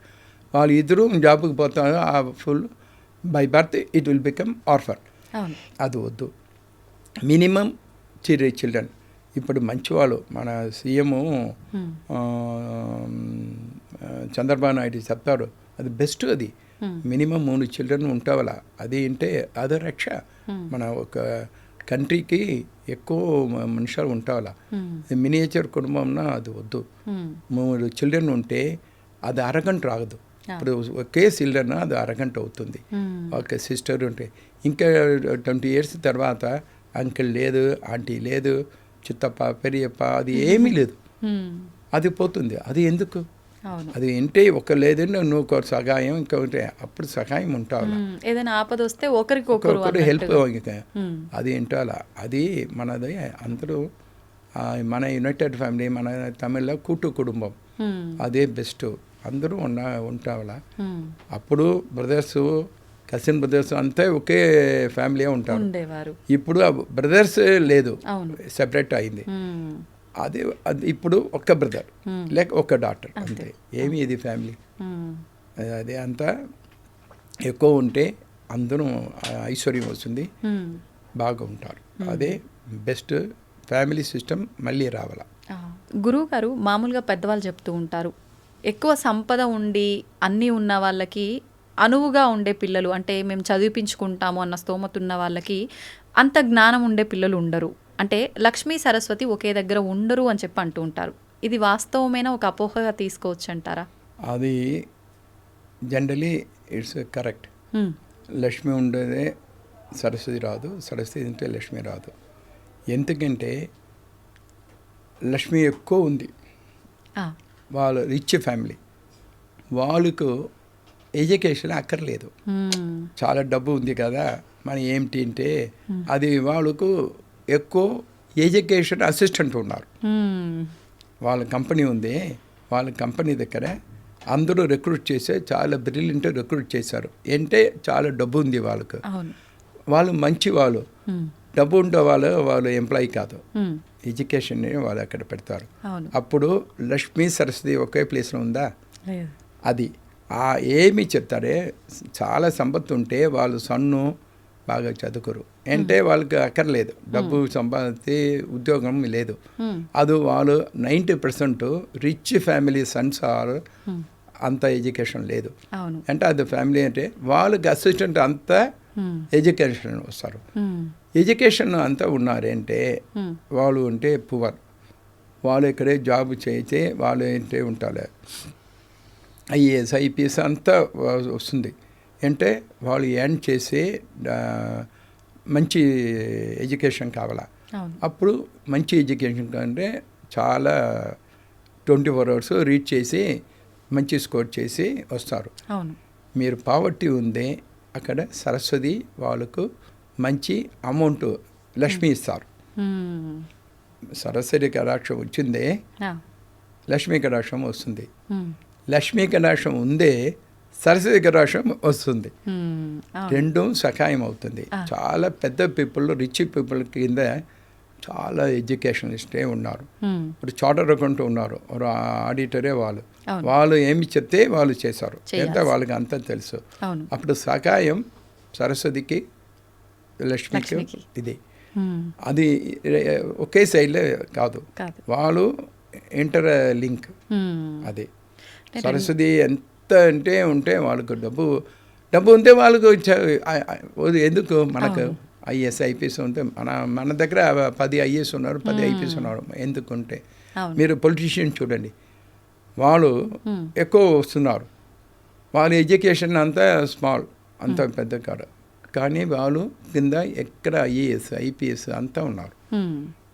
వాళ్ళు ఇద్దరు జాబ్కి పోతారు, full by birth it will become orphan. అది వద్దు. Minimum 3 children. ఇప్పుడు మంచివాళ్ళు మన సీఎం చంద్రబాబు నాయుడు చెప్తారు, అది బెస్ట్. అది మినిమం 3 చిల్డ్రన్ ఉంటావాలా, అది అంటే అదే రక్ష. మన ఒక కంట్రీకి ఎక్కువ మనుషులు ఉంటావాలా. మినియేచర్ కుటుంబంన అది వద్దు. 3 చిల్డ్రన్ ఉంటే అది అరగంట రాగదు. ఇప్పుడు ఒకే చిల్డ్రన్ అది అరగంట అవుతుంది. ఒక సిస్టర్ ఉంటే ఇంకా 20 years తర్వాత అంకిల్ లేదు, ఆంటీ లేదు, చిత్తప్ప, పెరియప్ప, అది ఏమీ లేదు, అది పోతుంది. అది ఎందుకు? అది ఏంటే ఒక లేదంటే నువ్వు ఒక సహాయం, ఇంకా ఉంటే అప్పుడు సహాయం ఉంటావాలా. ఏదైనా ఆపద వస్తే ఒకరికొకరు హెల్ప్, అది ఏంటాలా. అది మనది అందరూ మన యునైటెడ్ ఫ్యామిలీ, మన తమిళ్లో కూటు కుటుంబం, అదే బెస్ట్. అందరూ ఉంటావాలా. అప్పుడు బ్రదర్స్, కజిన్ బ్రదర్స్ అంతా ఒకే ఫ్యామిలీ ఉంటారు. ఇప్పుడు బ్రదర్స్ లేదు, సెపరేట్ అయింది. అది ఇప్పుడు ఒక్క బ్రదర్ లేక ఒక్క డాటర్ అంతే. ఏమి ఇది ఫ్యామిలీ, అదే అంతా ఎక్కువ ఉంటే అందరూ ఐశ్వర్యం వస్తుంది, బాగా ఉంటారు. అదే బెస్ట్ ఫ్యామిలీ సిస్టమ్ మళ్ళీ రావాలా. గురువు గారు, మామూలుగా పెద్దవాళ్ళు చెప్తూ ఉంటారు, ఎక్కువ సంపద ఉండి అన్నీ ఉన్న వాళ్ళకి అనువుగా ఉండే పిల్లలు, అంటే మేము చదివిపించుకుంటాము అన్న స్తోమత ఉన్న వాళ్ళకి అంత జ్ఞానం ఉండే పిల్లలు ఉండరు. అంటే లక్ష్మీ సరస్వతి ఒకే దగ్గర ఉండరు అని చెప్పి అంటూ ఉంటారు. ఇది వాస్తవమైన ఒక అపోహగా తీసుకోవచ్చు అంటారా? అది జనరలీ ఇట్స్ కరెక్ట్. లక్ష్మి ఉండేదే సరస్వతి రాదు, సరస్వతి ఉంటే లక్ష్మి రాదు. ఎందుకంటే లక్ష్మి ఎక్కువ ఉంది, వాళ్ళ రిచ్ ఫ్యామిలీ, వాళ్ళకు ఎడ్యుకేషన్ అక్కర్లేదు, చాలా డబ్బు ఉంది కదా. మన ఏమిటి అంటే అది వాళ్ళకు ఎక్కువ ఎడ్యుకేషన్ అసిస్టెంట్ ఉన్నారు. వాళ్ళ కంపెనీ ఉంది, వాళ్ళ కంపెనీ దగ్గర అందరూ రిక్రూట్ చేసే చాలా బ్రిలియంట్ రిక్రూట్ చేశారు. అంటే చాలా డబ్బు ఉంది వాళ్ళకు, వాళ్ళు మంచి వాళ్ళు, డబ్బు ఉండే వాళ్ళు ఎంప్లాయీ కాదు, ఎడ్యుకేషన్ వాళ్ళు అక్కడ పెడతారు. అప్పుడు లక్ష్మీ సరస్వతి ఒకే ప్లేస్లో ఉందా? అది ఏమి చెప్తారే, చాలా సంపత్తు ఉంటే వాళ్ళు సన్ను బాగా చదువుకోరు అంటే వాళ్ళకి అక్కర్లేదు, డబ్బు సంపాదించి ఉద్యోగం లేదు. అది వాళ్ళు 90% రిచ్ ఫ్యామిలీ సన్స్ ఆర్ అంత ఎడ్యుకేషన్ లేదు. అంటే అది ఫ్యామిలీ అంటే వాళ్ళకి అసిస్టెంట్ అంతా ఎడ్యుకేషన్ వస్తారు. ఎడ్యుకేషన్ అంతా ఉన్నారంటే వాళ్ళు ఉంటే పువర్, వాళ్ళు ఇక్కడే జాబ్ చేస్తే వాళ్ళు ఏంటే ఉంటారు. ఐఏఎస్ ఐపీఎస్ అంతా వస్తుంది అంటే వాళ్ళు ఎర్న్ చేసి మంచి ఎడ్యుకేషన్ కావాలా. అప్పుడు మంచి ఎడ్యుకేషన్ కంటే చాలా 24 hours రీడ్ చేసి మంచి స్కోర్ చేసి వస్తారు. మీరు పావర్టీ ఉంది అక్కడ సరస్వతి వాళ్ళకు మంచి అమౌంట్ లక్ష్మి ఇస్తారు. సరస్వతి కటాక్షం వచ్చిందే లక్ష్మీ కటాక్షం వస్తుంది. లక్ష్మీ కటాక్షం ఉందే సరస్వతి కటాక్షం వస్తుంది. రెండు సహాయం అవుతుంది. చాలా పెద్ద పీపుల్, రిచ్ పీపుల్ కింద చాలా ఎడ్యుకేషనిస్టే ఉన్నారు. ఇప్పుడు చార్టర్డ్ అకౌంట్ ఉన్నారు, ఆడిటరే వాళ్ళు ఏమి చెప్తే వాళ్ళు చేశారు, ఎంత వాళ్ళకి అంతా తెలుసు. అప్పుడు సహాయం సరస్వతికి లక్ష్మికి ఇది అది ఒకే సైడ్లో కాదు, వాళ్ళు ఇంటర్ లింక్. అది సరస్వతి ఎంత అంటే ఉంటే వాళ్ళకు డబ్బు ఉంటే వాళ్ళకు ఎందుకు మనకు ఐఏఎస్ ఐపీఎస్ ఉంటే మన దగ్గర 10 ఐఏఎస్ ఉన్నారు, 10 ఐపీఎస్ ఉన్నారు. ఎందుకుంటే మీరు పొలిటీషియన్ చూడండి, వాళ్ళు ఎక్కువ వస్తున్నారు, వాళ్ళ ఎడ్యుకేషన్ అంతా స్మాల్, అంత పెద్ద కాదు, కానీ వాళ్ళు కింద ఎక్కడ ఐఏఎస్ ఐపీఎస్ అంతా ఉన్నారు.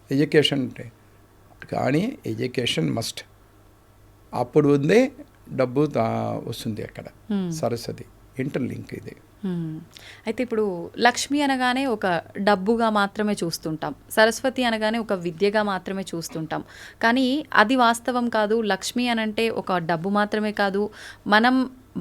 ఎడ్యుకేషన్ అంటే కానీ ఎడ్యుకేషన్ మస్ట్. అప్పుడు ఉందే డబ్బు వస్తుంది అక్కడ. సరస్వతి ఇంటర్లింక్ ఇది. అయితే ఇప్పుడు లక్ష్మి అనగానే ఒక డబ్బుగా మాత్రమే చూస్తుంటాం, సరస్వతి అనగానే ఒక విద్యగా మాత్రమే చూస్తుంటాం. కానీ అది వాస్తవం కాదు. లక్ష్మి అనంటే ఒక డబ్బు మాత్రమే కాదు,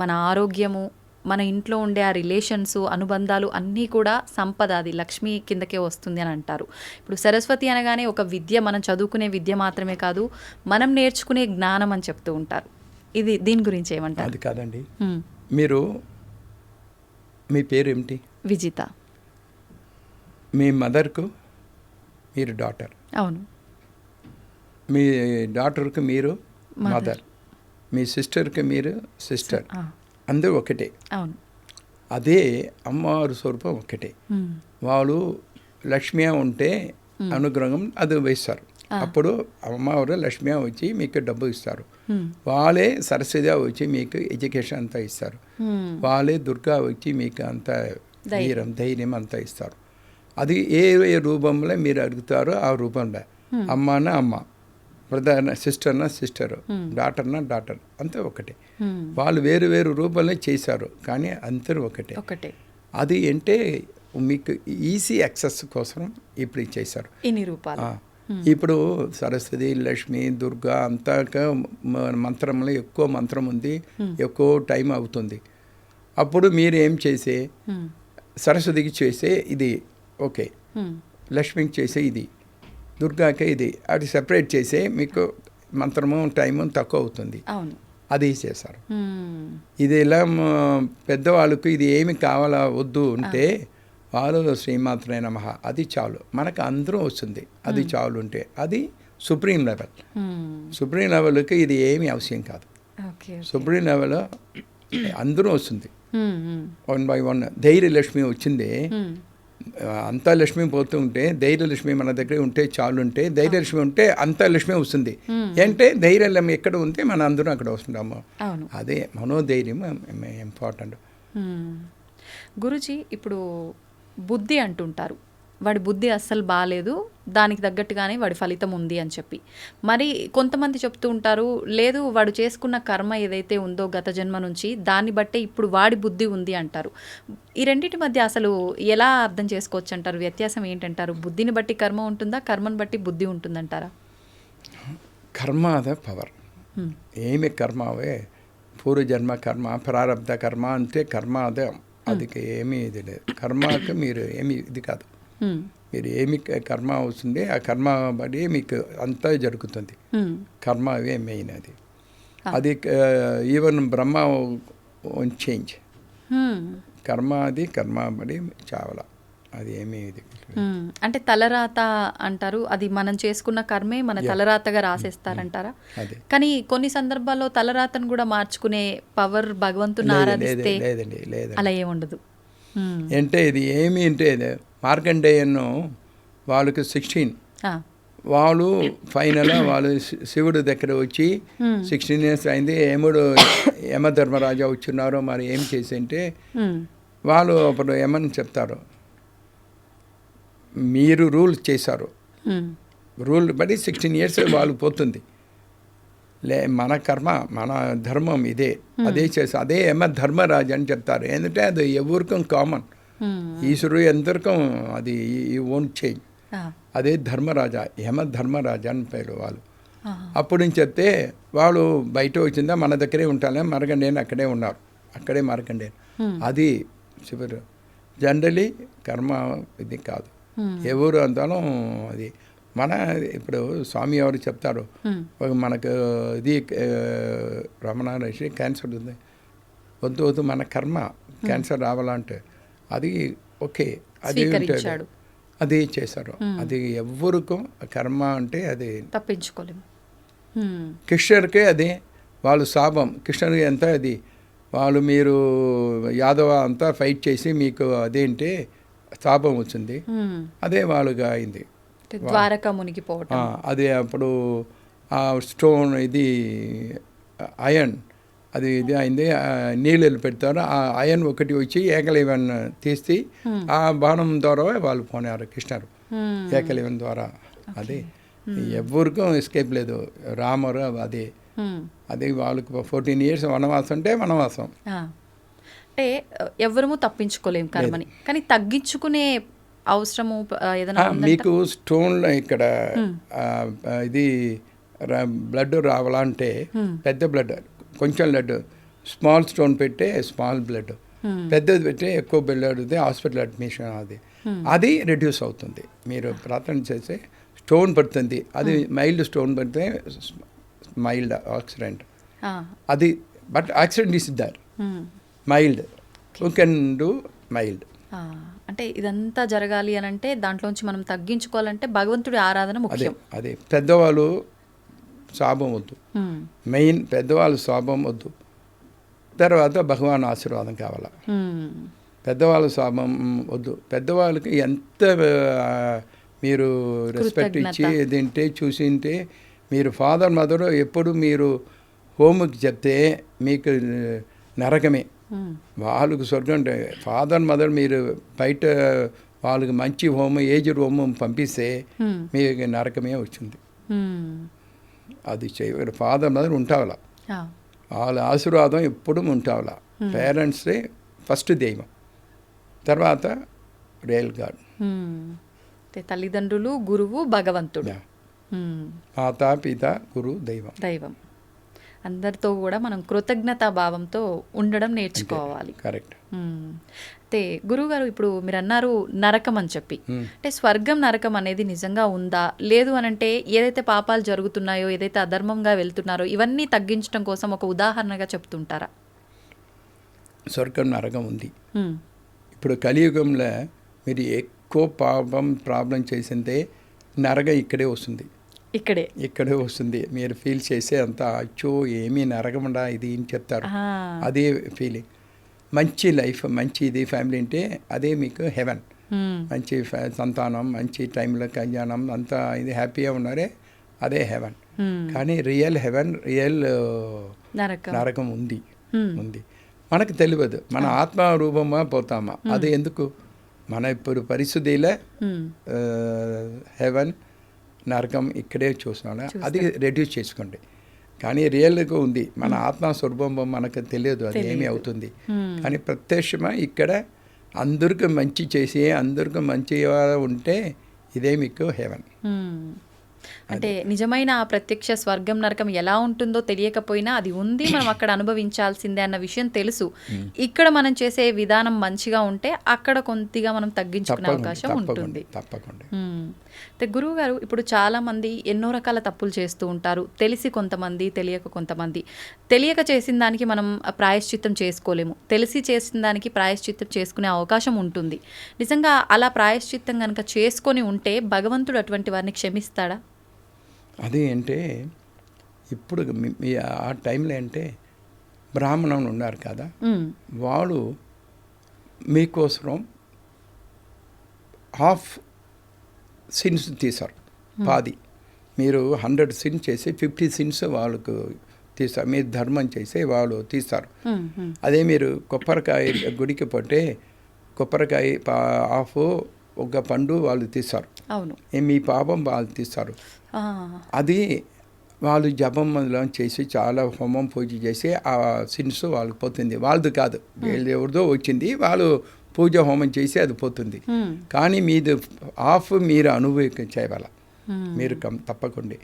మన ఆరోగ్యము, మన ఇంట్లో ఉండే ఆ రిలేషన్స్, అనుబంధాలు అన్నీ కూడా సంపద, అది లక్ష్మి కిందకే వస్తుంది అని అంటారు. ఇప్పుడు సరస్వతి అనగానే ఒక విద్య, మనం చదువుకునే విద్య మాత్రమే కాదు, మనం నేర్చుకునే జ్ఞానం అని చెప్తూ ఉంటారు. దీని గురించి ఏమంటారు? అది కాదండి. మీరు మీ పేరు ఏమిటి? విజిత. మీ మదర్కు మీరు డాటర్. అవును. మీ డాటర్కి మీరు మదర్, మీ సిస్టర్కి మీరు సిస్టర్, అందరూ ఒకటే. అవును. అదే అమ్మవారి స్వరూపం ఒకటే. వాళ్ళు లక్ష్మి ఉంటే అనుగ్రహం అది వేస్తారు. అప్పుడు అమ్మవారు లక్ష్మి వచ్చి మీకు డబ్బు ఇస్తారు. వాళ్ళే సరస్వతి వచ్చి మీకు ఎడ్యుకేషన్ అంతా ఇస్తారు. వాళ్ళే దుర్గా వచ్చి మీకు అంతా ధైర్యం అంతా ఇస్తారు. అది ఏ రూపంలో మీరు అడుగుతారో ఆ రూపంలో, అమ్మనా అమ్మ, బ్రదర్న సిస్టర్నా సిస్టర్, డాటర్నా డాటర్, అంతా ఒకటే. వాళ్ళు వేరు వేరు రూపంలో చేశారు కానీ అందరూ ఒకటే. అది అంటే మీకు ఈజీ యాక్సెస్ కోసం ఇప్పుడు చేశారు ఇన్ని రూపాలు. ఇప్పుడు సరస్వతి, లక్ష్మి, దుర్గా అంతా మంత్రంలో ఎక్కువ మంత్రం ఉంది, ఎక్కువ టైం అవుతుంది. అప్పుడు మీరు ఏం చేసే, సరస్వతికి చేసే ఇది ఓకే, లక్ష్మికి చేసే ఇది, దుర్గాకి ఇది, అది సెపరేట్ చేసే మీకు మంత్రము టైము తక్కువ అవుతుంది. అది చేశారు. ఇది ఇలా పెద్దవాళ్ళకు ఇది ఏమి కావాలా వద్దు ఉంటే వాళ్ళు శ్రీమాత్రే నమః అది చాలు, మనకు అందరూ వస్తుంది. అది చాలు ఉంటే అది సుప్రీం లెవెల్. సుప్రీం లెవెల్కి ఇది ఏమి అవసరం కాదు. సుప్రీం లెవెల్ అందరూ వస్తుంది. 1 by 1 ధైర్యలక్ష్మి వచ్చింది. అంతా లక్ష్మి పోతూ ఉంటే ధైర్యలక్ష్మి మన దగ్గర ఉంటే చాలు, ఉంటే ధైర్యలక్ష్మి ఉంటే అంతా లక్ష్మి వస్తుంది. అంటే ధైర్యం ఎక్కడ ఉంటే మన అందరం అక్కడ వస్తుంటాము. అదే మనోధైర్యం ఇంపార్టెంట్. గురుజీ, ఇప్పుడు బుద్ధి అంటుంటారు, వాడి బుద్ధి అస్సలు బాగాలేదు, దానికి తగ్గట్టుగానే వాడి ఫలితం ఉంది అని చెప్పి. మరి కొంతమంది చెప్తూ ఉంటారు, లేదు వాడు చేసుకున్న కర్మ ఏదైతే ఉందో గత జన్మ నుంచి, దాన్ని బట్టే ఇప్పుడు వాడి బుద్ధి ఉంది అంటారు. ఈ రెండింటి మధ్య అసలు ఎలా అర్థం చేసుకోవచ్చు అంటారు? వ్యత్యాసం ఏంటంటారు? బుద్ధిని బట్టి కర్మ ఉంటుందా, కర్మను బట్టి బుద్ధి ఉంటుందంటారా? కర్మ అదే పవర్. ఏమి కర్మ అవే పూర్వజన్మ కర్మ, ప్రారంభ కర్మ అంటే కర్మ అదే. అది ఏమీ ఇది లేదు. కర్మకి మీరు ఏమి ఇది కాదు. మీరు ఏమి కర్మ అవుతుంది ఆ కర్మ బట్టి మీకు అంతా జరుగుతుంది. కర్మ అవే మెయిన్. అది ఈవెన్ బ్రహ్మ చేంజ్ కర్మ, అది కర్మ బడి చావల అది ఏమీ ఇది అంటే తలరాత అంటారు, అది మనం చేసుకున్న కర్మే మన తలరాతగా రాసేస్తారంటారా? అదే కానీ కొన్ని సందర్భాల్లో తలరాతను కూడా మార్చుకునే పవర్ భగవంతుని ఆరాధిస్తే లేదండి అలా ఏముండదు. అంటే ఇది ఏమి అంటే మార్కండేయను వాళ్ళకి 16 వాళ్ళు ఫైనల్ వాళ్ళు శివుడు దగ్గర వచ్చి 16 years అయింది, యమధర్మరాజా వచ్చున్నారు, మరి ఏం చేసి అంటే వాళ్ళు అప్పుడు ఏమని చెప్తారు, మీరు రూల్ చేశారు, రూల్ బట్టి 16 years వాళ్ళు పోతుంది, మన కర్మ మన ధర్మం ఇదే, అదే చేసి అదే యమధర్మరాజు అని చెప్తారు. ఎందుకంటే అది ఎవరికం కామన్, ఈశ్వరుడు ఎందరికం అది ఓన్ చేంజ్, అదే ధర్మరాజా, యమధర్మరాజా అని పేరు వాళ్ళు. అప్పుడు నుంచి చెప్తే వాళ్ళు బయట వచ్చిందా మన దగ్గరే ఉంటానే, మార్కండేయుని అక్కడే ఉన్నారు, అక్కడే మార్కండేయుని. అది శివుడు జనరలీ కర్మ ఇది కాదు, ఎవరు అంతానో అది మన ఇప్పుడు స్వామి ఎవరు చెప్తారు, మనకు ఇది రమణ ఋషి క్యాన్సర్ ఉంది, వద్దు మన కర్మ క్యాన్సర్ రావాలంటే అది ఓకే, అది ఉంటాడు, అది చేశారు. అది ఎవరికో కర్మ అంటే అది తప్పించుకోలేము. కృష్ణుడికే అది వాళ్ళు శాపం, కృష్ణుడికి ఎంత అది వాళ్ళు మీరు యాదవ అంతా ఫైట్ చేసి మీకు అదేంటి శాపం వచ్చింది, అదే వాళ్ళుగా అయింది, ద్వారకా మునిగిపోవటం. అది అప్పుడు ఆ స్టోన్ ఇది అయన్ అది ఇది అయింది, నీళ్ళు పెడతారు, ఆ అయన్ ఒకటి వచ్చి ఏకలవ్యన్ తీసి ఆ బాణం ద్వారా వాళ్ళు పోనారు కృష్ణుడు, ఏకలవ్యన్ ద్వారా. అదే ఎవరికీ ఎస్కేప్ లేదు, రామరు అదే వాళ్ళకి 14 years వనవాసం అంటే వనవాసం. అంటే ఎవరము తప్పించుకోలేము కర్మని, కానీ తగ్గించుకునే అవసరము ఏదైనా మీకు స్టోన్లో ఇక్కడ ఇది బ్లడ్ రావాలంటే పెద్ద బ్లడ్, కొంచెం బ్లడ్, స్మాల్ స్టోన్ పెట్టే స్మాల్ బ్లడ్, పెద్దది పెట్టే ఎక్కువ బ్లడ్, హాస్పిటల్ అడ్మిషన్, అది రెడ్యూస్ అవుతుంది. మీరు ప్రార్థన చేసే స్టోన్ పడుతుంది, అది మైల్డ్ స్టోన్ పడితే మైల్డ్ యాక్సిడెంట్, అది but accident is there mild, you can do mild. అంటే ఇదంతా జరగాలి అని అంటే దాంట్లోంచి మనం తగ్గించుకోవాలంటే భగవంతుడి ఆరాధన ముఖ్యం. అదే పెద్దవాళ్ళు శాపం వద్దు, మెయిన్ పెద్దవాళ్ళు శాపం వద్దు, తర్వాత భగవాన్ ఆశీర్వాదం కావాలా, పెద్దవాళ్ళ శాపం వద్దు. పెద్దవాళ్ళకి ఎంత మీరు రెస్పెక్ట్ ఇచ్చి తింటే చూసింటే, మీరు ఫాదర్ మదర్ ఎప్పుడు మీరు హోమ్కి చెప్తే మీకు నరకమే, వాళ్ళకు స్వర్గం అంటే ఫాదర్ మదర్ మీరు బయట వాళ్ళకి మంచి హోమ్ ఏజ్డ్ హోమ్ పంపిస్తే మీకు నరకమే వచ్చింది. అది చేయగలరు, ఫాదర్ మదర్ ఉంటావాల, వాళ్ళ ఆశీర్వాదం ఎప్పుడు ఉంటావాల. పేరెంట్సే ఫస్ట్ దైవం, తర్వాత రియల్ గాడ్, తల్లిదండ్రులు, గురువు, భగవంతుడు, మాతా పిత గురు దైవం అందరితో కూడా మనం కృతజ్ఞతా భావంతో ఉండడం నేర్చుకోవాలి. కరెక్ట్. అయితే గురువుగారు, ఇప్పుడు మీరు అన్నారు నరకం అని చెప్పి, అంటే స్వర్గం నరకం అనేది నిజంగా ఉందా లేదు అని అంటే ఏదైతే పాపాలు జరుగుతున్నాయో, ఏదైతే అధర్మంగా వెళ్తున్నారో ఇవన్నీ తగ్గించడం కోసం ఒక ఉదాహరణగా చెప్తుంటారా? స్వర్గం నరకం ఉంది. ఇప్పుడు కలియుగంలో మీరు ఎక్కువ ప్రాబ్లం చేసిందే నరకం ఇక్కడే వస్తుంది, ఇక్కడే వస్తుంది. మీరు ఫీల్ చేసే అంత అచ్చో ఏమీ నరకముండా ఇది అని చెప్తారు, అదే ఫీలింగ్. మంచి లైఫ్, మంచి ఇది ఫ్యామిలీ అంటే అదే మీకు హెవెన్. మంచి సంతానం, మంచి టైంలో కళ్యాణం అంతా ఇది హ్యాపీగా ఉన్నారే, అదే హెవెన్. కానీ రియల్ హెవెన్, రియల్ నరకం ఉంది. మనకు తెలియదు, మన ఆత్మరూపంగా పోతామా, అది ఎందుకు? మన ఇప్పుడు పరిస్థితిలో హెవెన్ నరకం ఇక్కడే చూస్తున్నాం, అది రెడ్యూస్ చేసుకోండి. కానీ రియల్గా ఉంది, మన ఆత్మస్వరూపం మనకు తెలియదు అది ఏమి అవుతుంది. కానీ ప్రత్యక్షంగా ఇక్కడ అందరికీ మంచి చేసి అందరికీ మంచిగా ఉంటే ఇదే మీకు హెవెన్. అంటే నిజమైన ఆ ప్రత్యక్ష స్వర్గం నరకం ఎలా ఉంటుందో తెలియకపోయినా అది ఉంది, మనం అక్కడ అనుభవించాల్సిందే అన్న విషయం తెలుసు. ఇక్కడ మనం చేసే విధానం మంచిగా ఉంటే అక్కడ కొద్దిగా మనం తగ్గించుకునే అవకాశం ఉంటుంది. తప్పకుండా. గురువు గారు, ఇప్పుడు చాలా మంది ఎన్నో రకాల తప్పులు చేస్తూ ఉంటారు. తెలిసి కొంతమంది, తెలియక కొంతమంది. తెలియక చేసిన దానికి మనం ప్రాయశ్చిత్తం చేసుకోలేము, తెలిసి చేసిన దానికి ప్రాయశ్చిత్తం చేసుకునే అవకాశం ఉంటుంది. నిజంగా అలా ప్రాయశ్చిత్తం కనుక చేసుకొని ఉంటే భగవంతుడు అటువంటి వారిని క్షమిస్తాడా? అది అంటే ఇప్పుడు మీ ఆ టైంలో అంటే బ్రాహ్మణులు ఉన్నారు కదా, వాళ్ళు మీకోసం హాఫ్ సిన్స్ తీశారు, పాది. మీరు 100 సిన్స్ చేసి 50 సిన్స్ వాళ్ళకు తీస్తారు. మీరు ధర్మం చేసి వాళ్ళు తీస్తారు. అదే మీరు కొబ్బరికాయ గుడికి పోతే కొబ్బరికాయ హాఫ్ ఒక పండు వాళ్ళు తీస్తారు. అవును, మీ పాపం వాళ్ళు తీస్తారు. అది వాళ్ళు జపం చేసి చాలా హోమం పూజ చేసి ఆ సిన్స్ వాళ్ళకి పోతుంది. వాళ్ళది కాదు, ఎవరిదో వచ్చింది, వాళ్ళు పూజ హోమం చేసి అది పోతుంది. కానీ మీది హాఫ్ మీరు చేయగల, మీరు తప్పకుండా.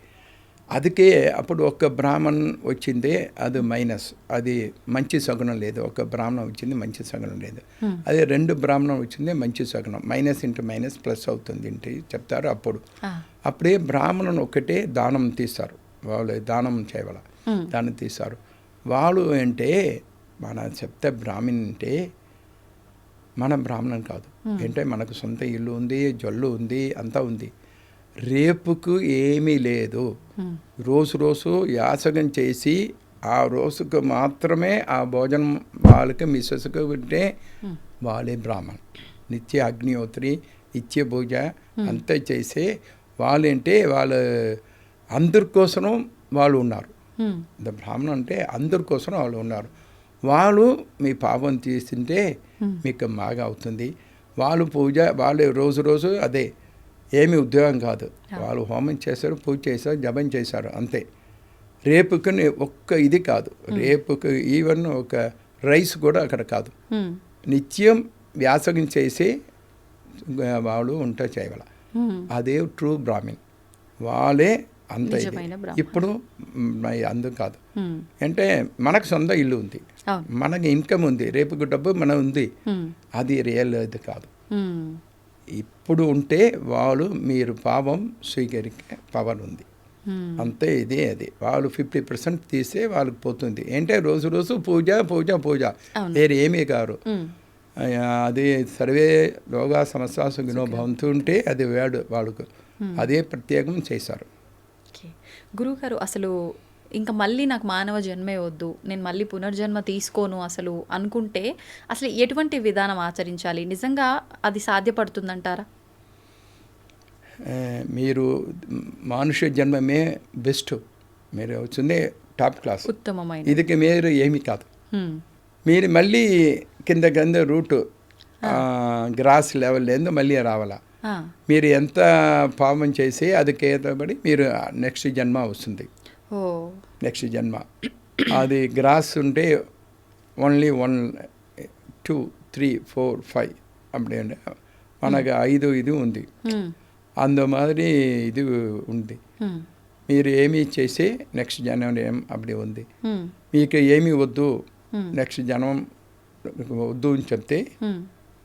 అందుకే అప్పుడు ఒక బ్రాహ్మణ్ వచ్చింది, అది మైనస్, అది మంచి సగుణం లేదు. ఒక బ్రాహ్మణం వచ్చింది, మంచి సగుణం లేదు. అదే 2 బ్రాహ్మణం వచ్చింది, మంచి సగుణం. మైనస్ ఇంటూ మైనస్ ప్లస్ అవుతుంది ఇంటి చెప్తారు. అప్పుడే బ్రాహ్మణుని ఒకటే దానం తీస్తారు, వాళ్ళు దానం చేయగల, దానం తీస్తారు. వాళ్ళు అంటే మన చెప్తే బ్రాహ్మణ్ అంటే మన బ్రాహ్మణం కాదు, అంటే మనకు సొంత ఇల్లు ఉంది, జల్లు ఉంది, అంతా ఉంది. రేపుకు ఏమీ లేదు. రోజు యాసగం చేసి ఆ రోజుకు మాత్రమే ఆ భోజనం వాళ్ళకి మిస్సెస్కు ఉంటే వాళ్ళే బ్రాహ్మణ్. నిత్య అగ్నిహోత్రి, నిత్య పూజ అంతా చేసి వాళ్ళంటే వాళ్ళు అందరి కోసం వాళ్ళు ఉన్నారు. బ్రాహ్మణం అంటే అందరి కోసం వాళ్ళు ఉన్నారు. వాళ్ళు మీ పాపం తీస్తుంటే మీకు బాగా అవుతుంది. వాళ్ళు పూజ, వాళ్ళు రోజు అదే, ఏమి ఉద్యోగం కాదు. వాళ్ళు హోమం చేశారు, పూజ చేశారు, జపం చేశారు, అంతే. రేపుకి ఒక్క ఇది కాదు, రేపుకి ఈవెన్ ఒక రైస్ కూడా అక్కడ కాదు. నిత్యం వ్యాసగం చేసి వాళ్ళు ఉంటా చేయగల, అదే ట్రూ బ్రాహ్మణ్. వాళ్ళే అంత ఇది. ఇప్పుడు అందుకు కాదు, అంటే మనకు సొంత ఇల్లు ఉంది, మనకి ఇన్కమ్ ఉంది, రేపు డబ్బు మన ఉంది, అది రియల్ ఇది కాదు. ఇప్పుడు ఉంటే వాళ్ళు మీరు పాపం స్వీకరించే పవర్ ఉంది, అంతే. ఇదే అది వాళ్ళు 50% తీస్తే వాళ్ళకి పోతుంది. అంటే రోజు పూజ పూజ పూజ, వేరే ఏమీ కాదు. అది సర్వే లోగా సమస్య సుఖినో భవంతు ఉంటే అది వేడు వాళ్ళకు, అదే ప్రత్యేకం చేశారు. గురువుగారు, అసలు ఇంకా మళ్ళీ నాకు మానవ జన్మే వద్దు, నేను మళ్ళీ పునర్జన్మ తీసుకోను అసలు అనుకుంటే అసలు ఎటువంటి విధానం ఆచరించాలి? నిజంగా అది సాధ్యపడుతుందంటారా? మీరు మనుష్య జన్మమే బెస్ట్, మీరు వచ్చిందే టాప్ క్లాస్, ఉత్తమమైన. ఇదికి మీరు ఏమీ కాదు. మీరు మళ్ళీ కింద రూట్ గ్రాస్ లెవెల్ లేదు, మళ్ళీ రావాలా. మీరు ఎంత పాపం చేసి అది కేతబడి మీరు నెక్స్ట్ జన్మ వస్తుంది. నెక్స్ట్ జన్మ అది గ్రాస్ ఉంటే ఓన్లీ 1 2 3 4 5 அப்படி మనకు 5 ఇది ఉంది, అందు మాదిరి ఇది ఉంది. మీరు ఏమి చేసి నెక్స్ట్ జన్మ ఏం అప్పుడే ఉంది. మీకు ఏమి వద్దు, నెక్స్ట్ జన్మం వద్దు అని చెప్తే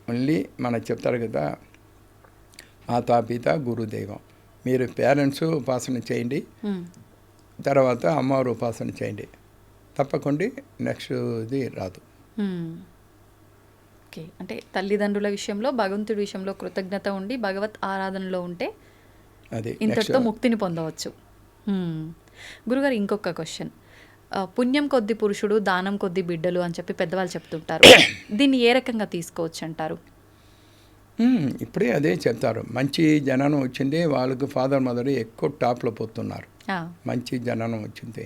మళ్ళీ మనకు చెప్తారు కదా, మాతాపిత గురుదైవం. మీరు పేరెంట్స్ ఉపాసన చేయండి, తర్వాత అమ్మవారు ఉపాసన చేయండి, తప్పకుండా నెక్స్ట్ ఇది రాదు. ఓకే, అంటే తల్లిదండ్రుల విషయంలో, భగవంతుడి విషయంలో కృతజ్ఞత ఉండి భగవత్ ఆరాధనలో ఉంటే అది ఇంతటితో ముక్తిని పొందవచ్చు. గురుగారు, ఇంకొక క్వశ్చన్. పుణ్యం కొద్ది పురుషుడు, దానం కొద్ది బిడ్డలు అని చెప్పి పెద్దవాళ్ళు చెప్తుంటారు. దీన్ని ఏ రకంగా తీసుకోవచ్చు అంటారు? ఇప్పుడే అదే చెప్తారు. మంచి జననం వచ్చింది, వాళ్ళకు ఫాదర్ మదర్ ఎక్కువ టాప్లో పోతున్నారు. మంచి జననం వచ్చింది.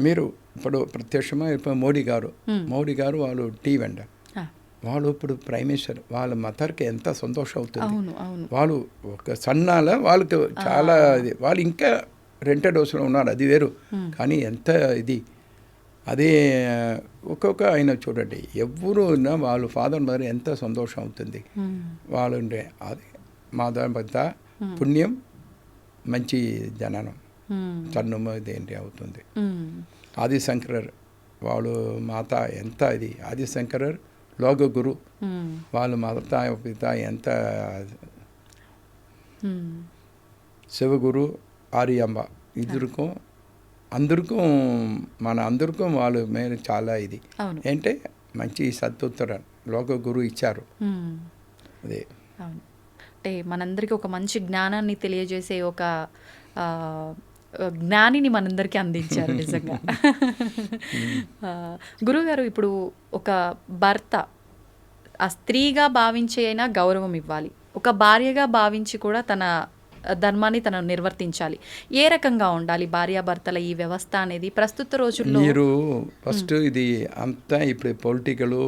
మీరు ఇప్పుడు ప్రత్యక్షంగా ఇప్పుడు మోడీ గారు వాళ్ళు టీ వెండర్, వాళ్ళు ఇప్పుడు ప్రైమ్ మినిస్టర్, వాళ్ళ మదర్కి ఎంత సంతోషం అవుతుంది. వాళ్ళు ఒక సన్నాల వాళ్ళకి చాలా ఇది, వాళ్ళు ఇంకా రెంటెడ్ హౌస్లో ఉన్నారు, అది వేరు. కానీ ఎంత ఇది, అదే ఒక్కొక్క ఆయన చూడండి, ఎవరు ఉన్నా వాళ్ళు ఫాదర్ మదర్ ఎంత సంతోషం అవుతుంది. వాళ్ళు ఉండే అది మాధవ పెద్ద పుణ్యం మంచి జననం తన్నుమ ఇదేంటి అవుతుంది. ఆదిశంకరర్ వాళ్ళు మాత ఎంత ఇది ఆదిశంకరర్ లోక గురు వాళ్ళు మాత పిత ఎంత శివగురు ఆర్యమ్మ ఇద్దరుకు అందరికీ వాళ్ళు మేము చాలా ఇది ఏంటే మంచి సత్తుత్తరం లోక గురు ఇచ్చారు. అదే అవును, అంటే మనందరికీ ఒక మంచి జ్ఞానాన్ని తెలియజేసే ఒక జ్ఞానిని మనందరికీ అందించారు నిజంగా. గురుగారు, ఇప్పుడు ఒక భర్త ఆ స్త్రీగా భావించి అయినా గౌరవం ఇవ్వాలి, ఒక భార్యగా భావించి కూడా తన ధర్మాన్ని తను నిర్వర్తించాలి. ఏ రకంగా ఉండాలి భార్యాభర్తల ఈ వ్యవస్థ అనేది ప్రస్తుత రోజుల్లో? మీరు ఫస్ట్ ఇది అంతా ఇప్పుడు పొలిటికల్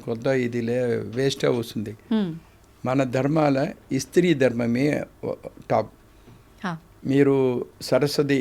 కొత్త ఇదిలే వేస్ట్ వస్తుంది. మన ధర్మాల స్త్రీ ధర్మమే టాప్. మీరు సరస్వతి